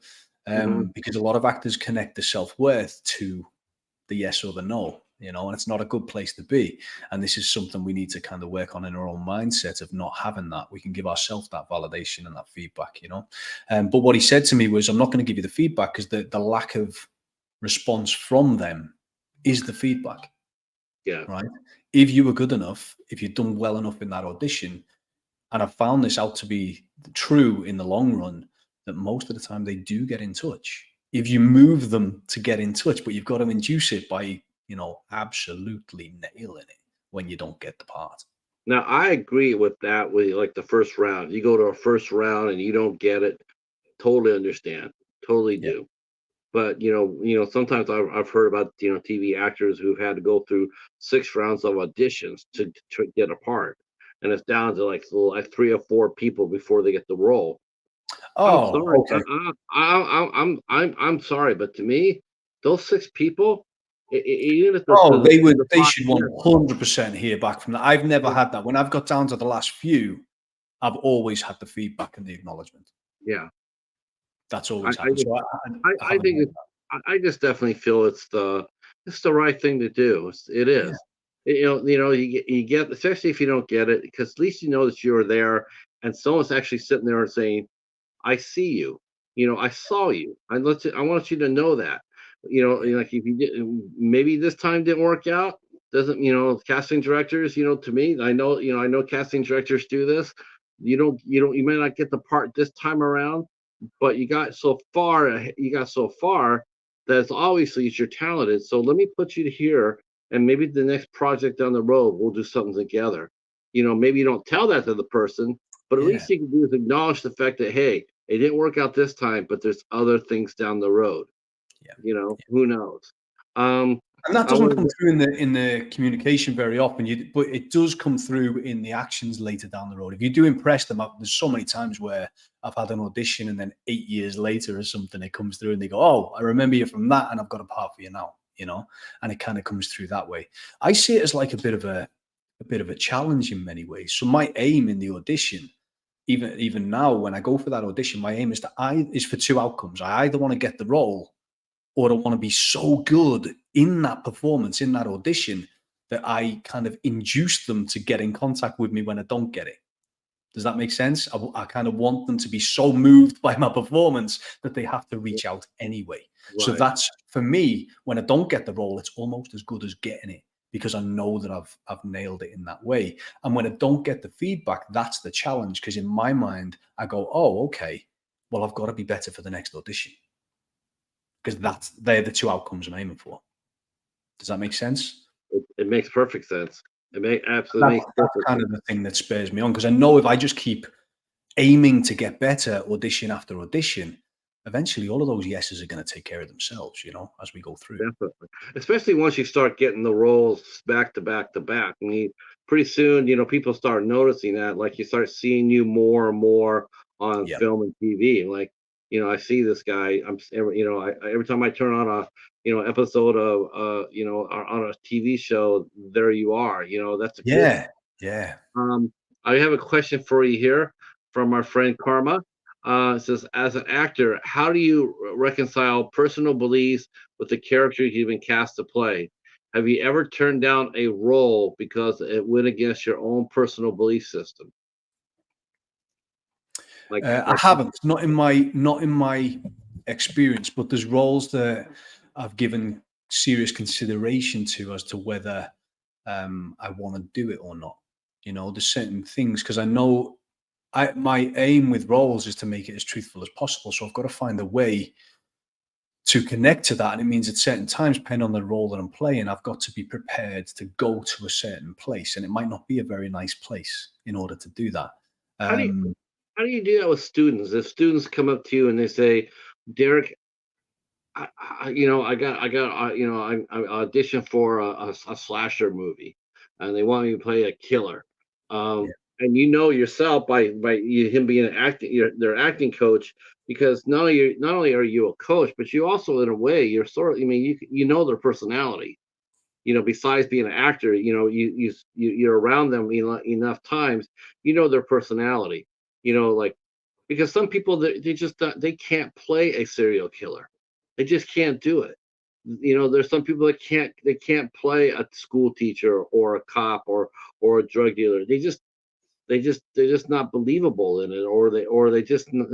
Mhm. because a lot of actors connect the self worth to the yes or the no, and it's not a good place to be. And this is something we need to kind of work on in our own mindset of not having that. We can give ourselves that validation and that feedback. But what he said to me was, "I'm not going to give you the feedback because the lack of response from them is the feedback." Yeah. Right? If you were good enough, if you'd done well enough in that audition, and I've found this out to be true in the long run, that most of the time they do get in touch. If you move them to get in touch, but you've got to induce it by, absolutely nailing it when you don't get the part. Now I agree with that with like the first round. You go to a first round and you don't get it, totally understand. Totally Yeah. do. But sometimes I've heard about TV actors who've had to go through 6 rounds of auditions to get a part, and it's down to like 3 or 4 people before they get the role. I'm Oh, sorry, okay. I'm sorry, but to me, those 6 people, even if Oh, the they pot, should yeah, 100% hear back from that. I've never yeah, had that. When I've got down to the last few, I've always had the feedback and the acknowledgement. yeah. That's I, always I happened. just So I I haven't think had it's I just definitely feel it's the right thing to do. It that. Yeah. is. You get especially if you don't get it, because at least you know that you're there and someone's actually sitting there and saying, "I see you. I saw you. I want you to know that." Yeah. Like if you did, maybe this time didn't work out. Doesn't casting directors? To me, I know casting directors do this. You may not get the part this time around, but you got so far that it's obviously you're talented. So let me put you here, and maybe the next project down the road we'll do something together. Maybe you don't tell that to the person, but at Yeah. least you can do is acknowledge the fact that, hey, it didn't work out this time, but there's other things down the road. Yeah. Who knows? Um, And that I doesn't was come through in the communication very often. But it does come through in the actions later down the road. If you do impress them, there's so many times where I've had an audition and then 8 years later or something, it comes through and they go, "Oh, I remember you from that, and I've got a part for you now." And it kind of comes through that way. I see it as like a bit of a challenge in many ways. So my aim in the audition, even now when I go for that audition, my aim is for two outcomes. I either want to get the role or I want to be so good in that performance, in that audition, that I kind of induce them to get in contact with me when I don't get it. Does that make sense? I kind of want them to be so moved by my performance that they have to reach out anyway. So right. that's for me. When I don't get the role, it's almost as good as getting it because I know that I've nailed it in that way. And when I don't get the feedback, that's the challenge because in my mind, I go, "Oh, okay. Well, I've got to be better for the next audition." Because they're the two outcomes I'm aiming for. Does that make sense? It makes perfect sense. Absolutely That's makes that's perfect kind sense. of the thing that spurs me on because I know if I just keep aiming to get better audition after audition, eventually all of those yeses are going to take care of themselves, as we go through. Definitely. Especially once you start getting the roles back to back to back. I mean, pretty soon, people start noticing that. Like you start seeing you more and more on Yeah. film and TV. Like, I see this guy. Every time I turn on a, episode of, on a TV show, there you are. That's a good. Yeah. Yeah. Um, I have a question for you here from our friend Karma. It says, as an actor, how do you reconcile personal beliefs with the characters you've been cast to play? Have you ever turned down a role because it went against your own personal belief system? I haven't, not in my experience, but there's roles that I've given serious consideration to as to whether I want to do it or not. There's certain things because I know my aim with roles is to make it as truthful as possible. So I've got to find a way to connect to that. And it means at certain times, depending on the role that I'm playing, I've got to be prepared to go to a certain place. And it might not be a very nice place in order to do that. how do you Um, how do you do that with students? If students come up to you and they say, Derek, I auditioned for a slasher movie, and they want me to play a killer. yeah. And yourself him being their acting coach, because not only are you a coach, but you also in a way you're sort of, I mean, you know their personality. Besides being an actor, you're around them enough times, their personality. Like, because some people, they just they can't play a serial killer. They just can't do it. There's some people that can't play a school teacher or a cop or a drug dealer. They're just not believable in it, or they just don't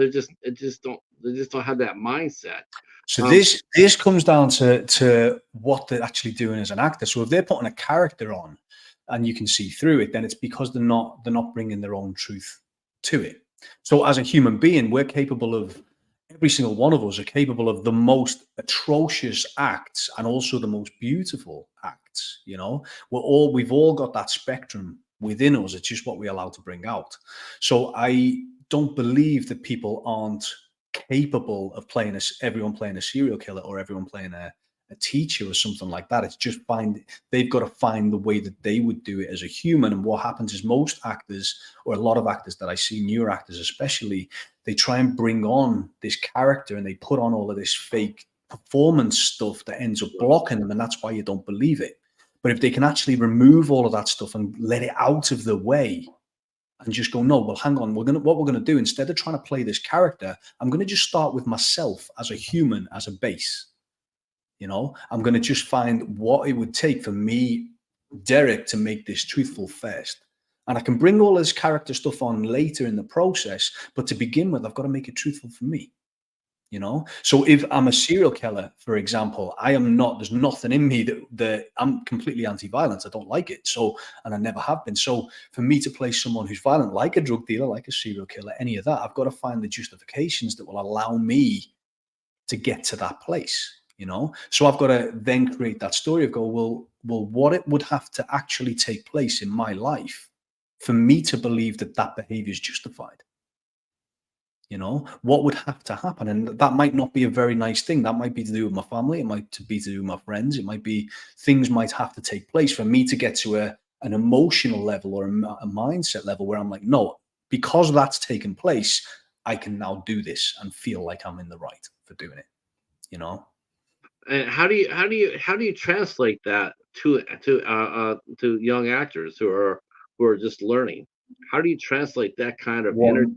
have that mindset. So Um, this comes down to what they're actually doing as an actor. So if they're putting a character on, and you can see through it, then it's because they're not bringing their own truth to it. So as a human being, we're capable of every single one of us are capable of the most atrocious acts and also the most beautiful acts. We've all got that spectrum within us. It's just what we allow to bring out. So I don't believe that people aren't capable of everyone playing a serial killer or everyone playing a teacher or something like that. It's just they've got to find the way that they would do it as a human. And what happens is most actors, or a lot of actors that I see, newer actors especially, they try and bring on this character and they put on all of this fake performance stuff that ends up blocking them, and that's why you don't believe it. But if they can actually remove all of that stuff and let it out of the way and just go, no, well, hang on, what we're gonna do, instead of trying to play this character, I'm gonna just start with myself as a human, as a base. I'm gonna just find what it would take for me, Derek, to make this truthful first. And I can bring all this character stuff on later in the process, but to begin with, I've got to make it truthful for me. So if I'm a serial killer, for example, there's nothing in me that I'm completely anti-violence. I don't like it. So, and I never have been. So for me to play someone who's violent, like a drug dealer, like a serial killer, any of that, I've got to find the justifications that will allow me to get to that place. So I've got to then create that story of what it would have to actually take place in my life for me to believe that behavior is justified. What would have to happen? And that might not be a very nice thing. That might be to do with my family. It might be to do with my friends. It might be things might have to take place for me to get to an emotional level or a mindset level where I'm like, no, because that's taken place, I can now do this and feel like I'm in the right for doing it. and how do you translate that to young actors who are just learning? How do you translate that kind of energy?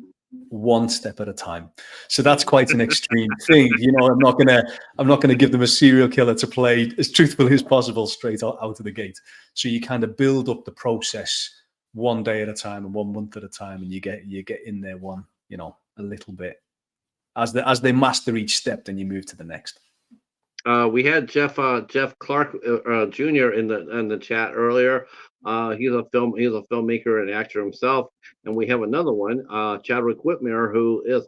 One step at a time. So that's quite an extreme thing. I'm not gonna give them a serial killer to play as truthfully as possible straight out of the gate. So you kind of build up the process one day at a time and 1 month at a time, and you get in there a little bit. As they master each step, then you move to the next. We had Jeff Clark Jr. in the chat earlier. He's a filmmaker and actor himself, and we have another one, Chadwick Whitmere, who is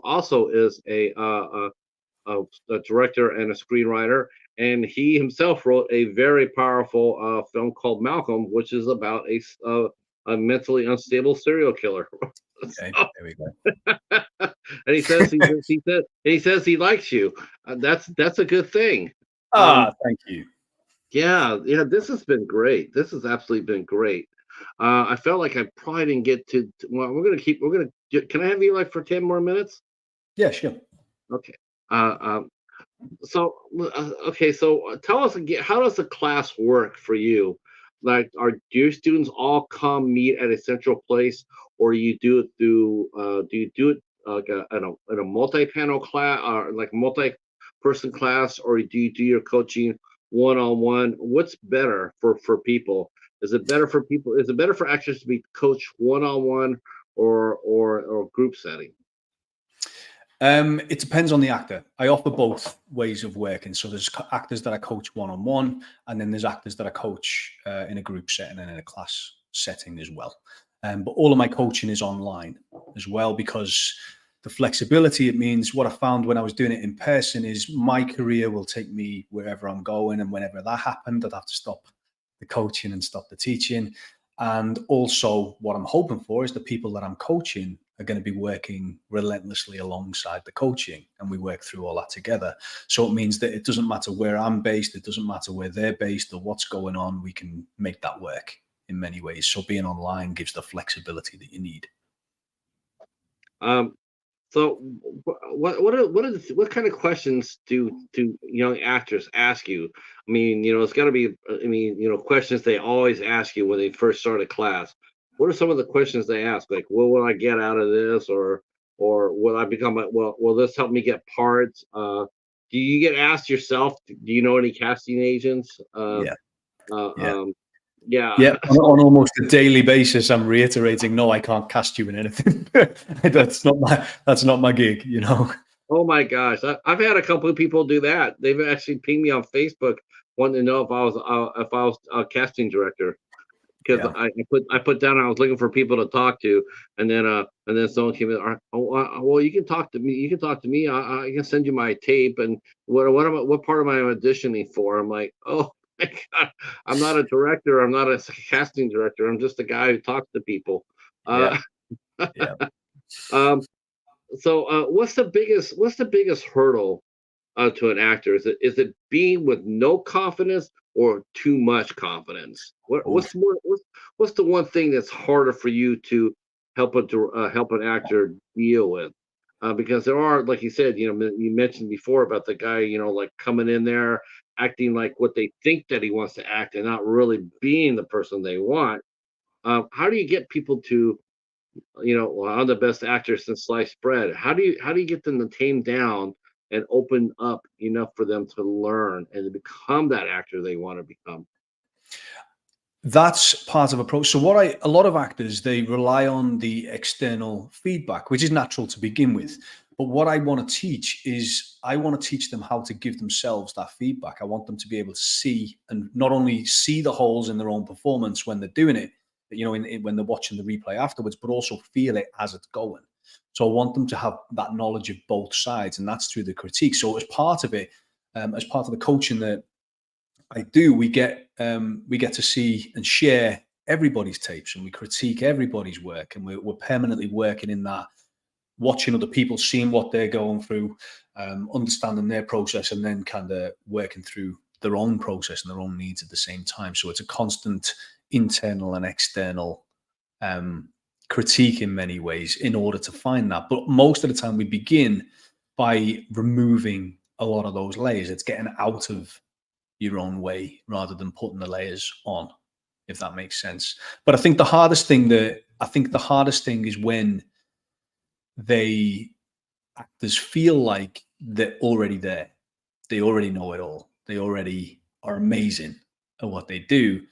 a director and a screenwriter, and he himself wrote a very powerful film called Malcolm, which is about a mentally unstable serial killer. Okay, So, there we go. and he says he likes you. That's a good thing. Thank you. Yeah, this has been great. This has absolutely been great. I felt like I probably didn't get well, can I have you like for 10 more minutes? Yeah, sure. Okay. Uh, okay, so tell us again, how does the class work for you? Like, do your students all come meet at a central place, or you do it through? Do you do it in a multi-panel class or like multi-person class, or do you do your coaching one-on-one? What's better for people? Is it better for people? Is it better for actors to be coached one-on-one or group setting? It depends on the actor. I offer both ways of working. So there's actors that I coach one-on-one, and then there's actors that I coach in a group setting and in a class setting as well. But all of my coaching is online as well, because the flexibility, it means what I found when I was doing it in person is my career will take me wherever I'm going. And whenever that happened, I'd have to stop the coaching and stop the teaching. And also what I'm hoping for is the people that I'm coaching are going to be working relentlessly alongside the coaching, and we work through all that together. So it means that it doesn't matter where I'm based, it doesn't matter where they're based or what's going on, we can make that work in many ways. So being online gives the flexibility that you need. Um, so what kind of questions do young actors ask you? I mean, it's got to be. I mean, questions they always ask you when they first start a class. What are some of the questions they ask? Like, what will I get out of this, or will I become a well? Will this help me get parts? Do you get asked yourself? Do you know any casting agents? Yeah. Uh, Yeah. um, yeah. Yeah, on almost a daily basis, I'm reiterating, no, I can't cast you in anything. That's not my gig, Oh my gosh, I've had a couple of people do that. They've actually pinged me on Facebook wanting to know if I was a casting director, because Yeah, I put down I was looking for people to talk to, and then someone came in. Well, you can talk to me. You can talk to me. I can send you my tape. And what part am I auditioning for? I'm like, oh my God, I'm not a director. I'm not a casting director. I'm just a guy who talks to people. yeah, Uh, yeah. um, so what's the biggest hurdle to an actor? Is it being with no confidence or too much confidence? What's Both. more what's the one thing that's harder for you to help an actor deal with? Because there are, like you said, you mentioned before about the guy, like coming in there acting like what they think that he wants to act and not really being the person they want. How do you get people to, well, I'm the best actor since sliced bread. How do you get them to tame down and open up enough for them to learn and to become that actor they want to become? That's part of approach. So a lot of actors, they rely on the external feedback, which is natural to begin with. But what I want to teach is I want to teach them how to give themselves that feedback. I want them to be able to see, and not only see the holes in their own performance when they're doing it, when they're watching the replay afterwards, but also feel it as it's going. So I want them to have that knowledge of both sides, and that's through the critique. So as part of it, as part of the coaching that I do, we get to see and share everybody's tapes, and we critique everybody's work, and we're permanently working in that, watching other people, seeing what they're going through, understanding their process, and then kind of working through their own process and their own needs at the same time. So it's a constant internal and external critique in many ways in order to find that. But most of the time, we begin by removing a lot of those layers. It's getting out of your own way rather than putting the layers on, if that makes sense. But I think the hardest thing is when they actors feel like they're already there. They already know it all. They already are amazing at what they do,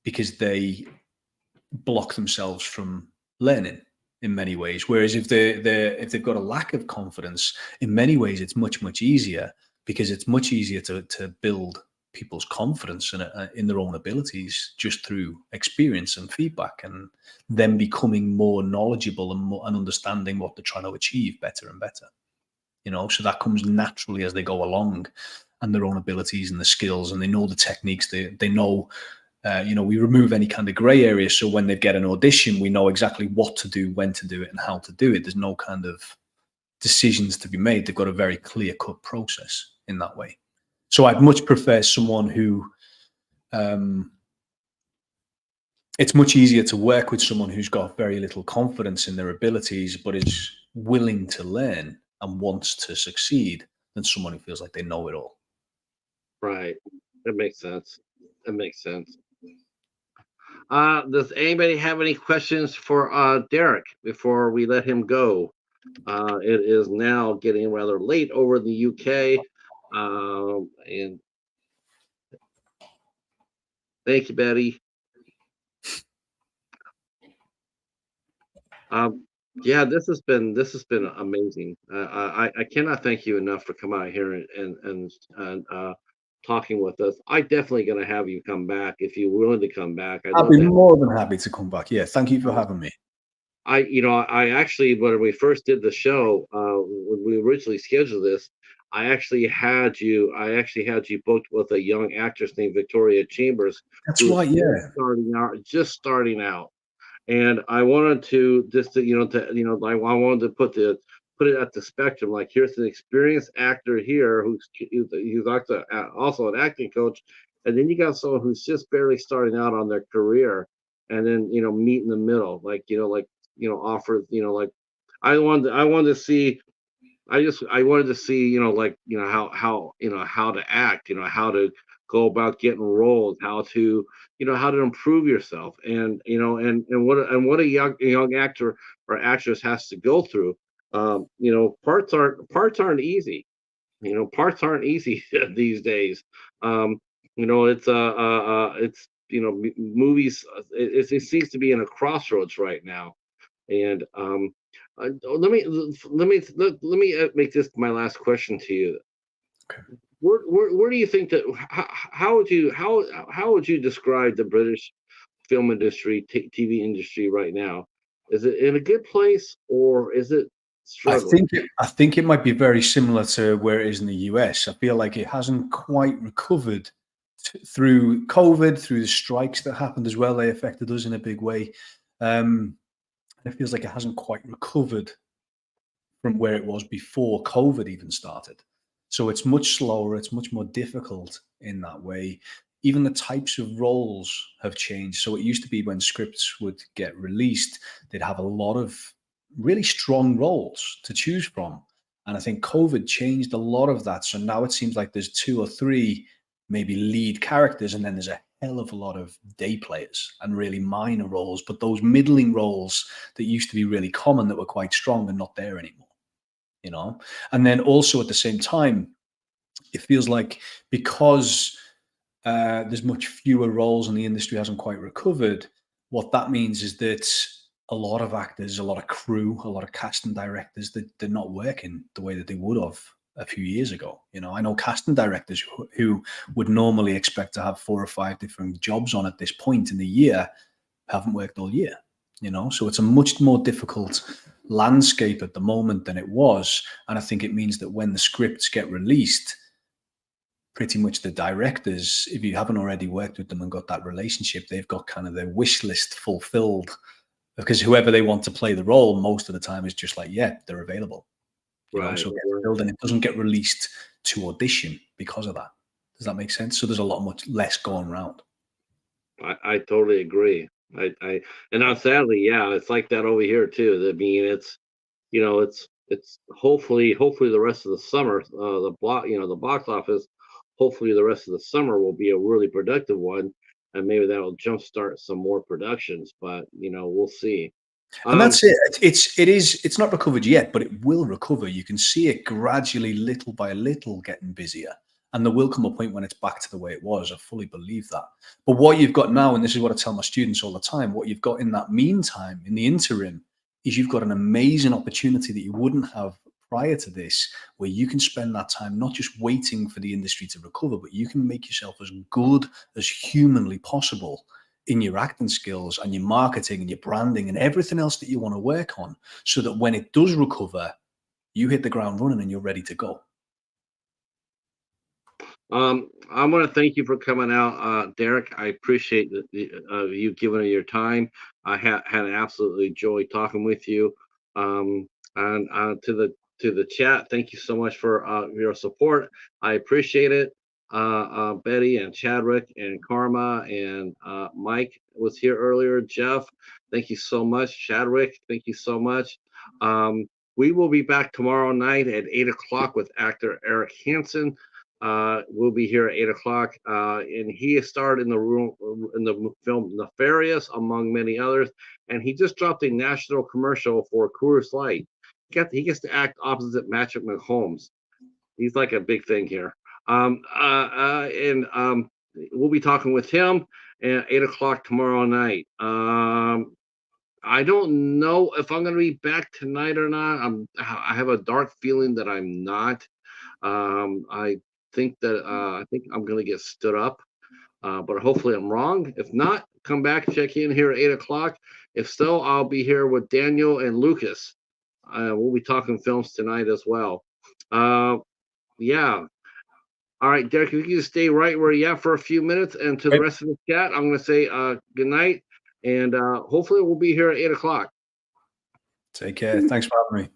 because they block themselves from learning in many ways. Whereas if they've got a lack of confidence, in many ways it's much easier, because it's much easier to build people's confidence in their own abilities just through experience and feedback, and them becoming more knowledgeable and understanding what they're trying to achieve better and better. So that comes naturally as they go along, and their own abilities and the skills, and they know the techniques. They know. We remove any kind of gray area. So when they get an audition, we know exactly what to do, when to do it, and how to do it. There's no kind of decisions to be made. They've got a very clear cut process in that way. So I'd much prefer someone who, it's much easier to work with someone who's got very little confidence in their abilities, but is willing to learn and wants to succeed, than someone who feels like they know it all. Right. That makes sense. That makes sense. Does anybody have any questions for Derek before we let him go? It is now getting rather late over in the UK. And thank you, Betty. Um, yeah, this has been amazing. I cannot thank you enough for coming out here and talking with us. I definitely gonna have you come back if you're willing to come back. I'd I'd love be to. more than happy to come back. Yeah, thank you for having me. I actually, when we first did the show, when we originally scheduled this, I actually had you booked with a young actress named Victoria Chambers, That's who's right. just Yeah. starting out. And I wanted to just like I wanted to put it at the spectrum. Like, here's an experienced actor here who's also an acting coach, and then you got someone who's just barely starting out on their career, and then meet in the middle, like offer like I wanted to see I wanted to see, like, how to act, how to go about getting roles, how to improve yourself, and what a young actor or actress has to go through. Parts aren't easy. Parts aren't easy these days. Um, it's movies. It seems to be in a crossroads right now, and let me make this my last question to you. Okay. Where do you think that how would you describe the British film industry, TV industry right now? Is it in a good place, or is it struggling? I think it might be very similar to where it is in the US. I feel like it hasn't quite recovered through COVID, through the strikes that happened as well. They affected us in a big way. Um, it feels like it hasn't quite recovered from where it was before COVID even started. So it's much slower, it's much more difficult in that way. Even the types of roles have changed. So it used to be when scripts would get released, they'd have a lot of really strong roles to choose from. And I think COVID changed a lot of that. So now it seems like there's two or three maybe lead characters, and then there's a hell of a lot of day players and really minor roles. But those middling roles that used to be really common that were quite strong are not there anymore, you know. And then also at the same time, it feels like because there's much fewer roles and the industry hasn't quite recovered, what that means is that a lot of actors, a lot of crew, a lot of casting directors, they're not working the way that they would have a few years ago. I know casting directors who would normally expect to have 4 or 5 different jobs on at this point in the year haven't worked all year. So it's a much more difficult landscape at the moment than it was. And I think it means that when the scripts get released, pretty much the directors, if you haven't already worked with them and got that relationship, they've got kind of their wish list fulfilled, because whoever they want to play the role most of the time is just like, yeah, they're available. Right. So it gets filled and it doesn't get released to audition because of that. Does that make sense? So there's a lot much less going around. I totally agree. And now, sadly, yeah, it's like that over here too. I mean, it's hopefully the rest of the summer, the box office, hopefully the rest of the summer will be a really productive one, and maybe that'll jumpstart some more productions. But we'll see. And Um, that's it. It's not recovered yet, but it will recover. You can see it gradually, little by little, getting busier. And there will come a point when it's back to the way it was. I fully believe that. But what you've got now, and this is what I tell my students all the time, what you've got in that meantime, in the interim, is you've got an amazing opportunity that you wouldn't have prior to this, where you can spend that time not just waiting for the industry to recover, but you can make yourself as good as humanly possible in your acting skills and your marketing and your branding and everything else that you want to work on, so that when it does recover, you hit the ground running and you're ready to go. I want to thank you for coming out, Derek. I appreciate you giving it your time. I had absolutely joy talking with you. And to the chat, thank you so much for your support. I appreciate it. Betty and Chadwick and Karma and Mike was here earlier. Jeff, thank you so much. Chadwick, thank you so much. We will be back tomorrow night at 8 o'clock with actor Eric Hansen. will be here at 8 o'clock. And he starred in the film Nefarious, among many others. And he just dropped a national commercial for Coors Light. He gets to act opposite Patrick Mahomes. He's like a big thing here. And we'll be talking with him at 8 o'clock tomorrow night. I don't know if I'm going to be back tonight or not. I have a dark feeling that I'm not. I think I'm going to get stood up, but hopefully I'm wrong. If not, come back, check in here at 8 o'clock. If so, I'll be here with Daniel and Lucas. We'll be talking films tonight as well. Yeah. All right, Derek, if you can just stay right where you're at for a few minutes, and to the rest of the chat, I'm going to say good night, and hopefully we'll be here at 8 o'clock. Take care. Thanks for having me.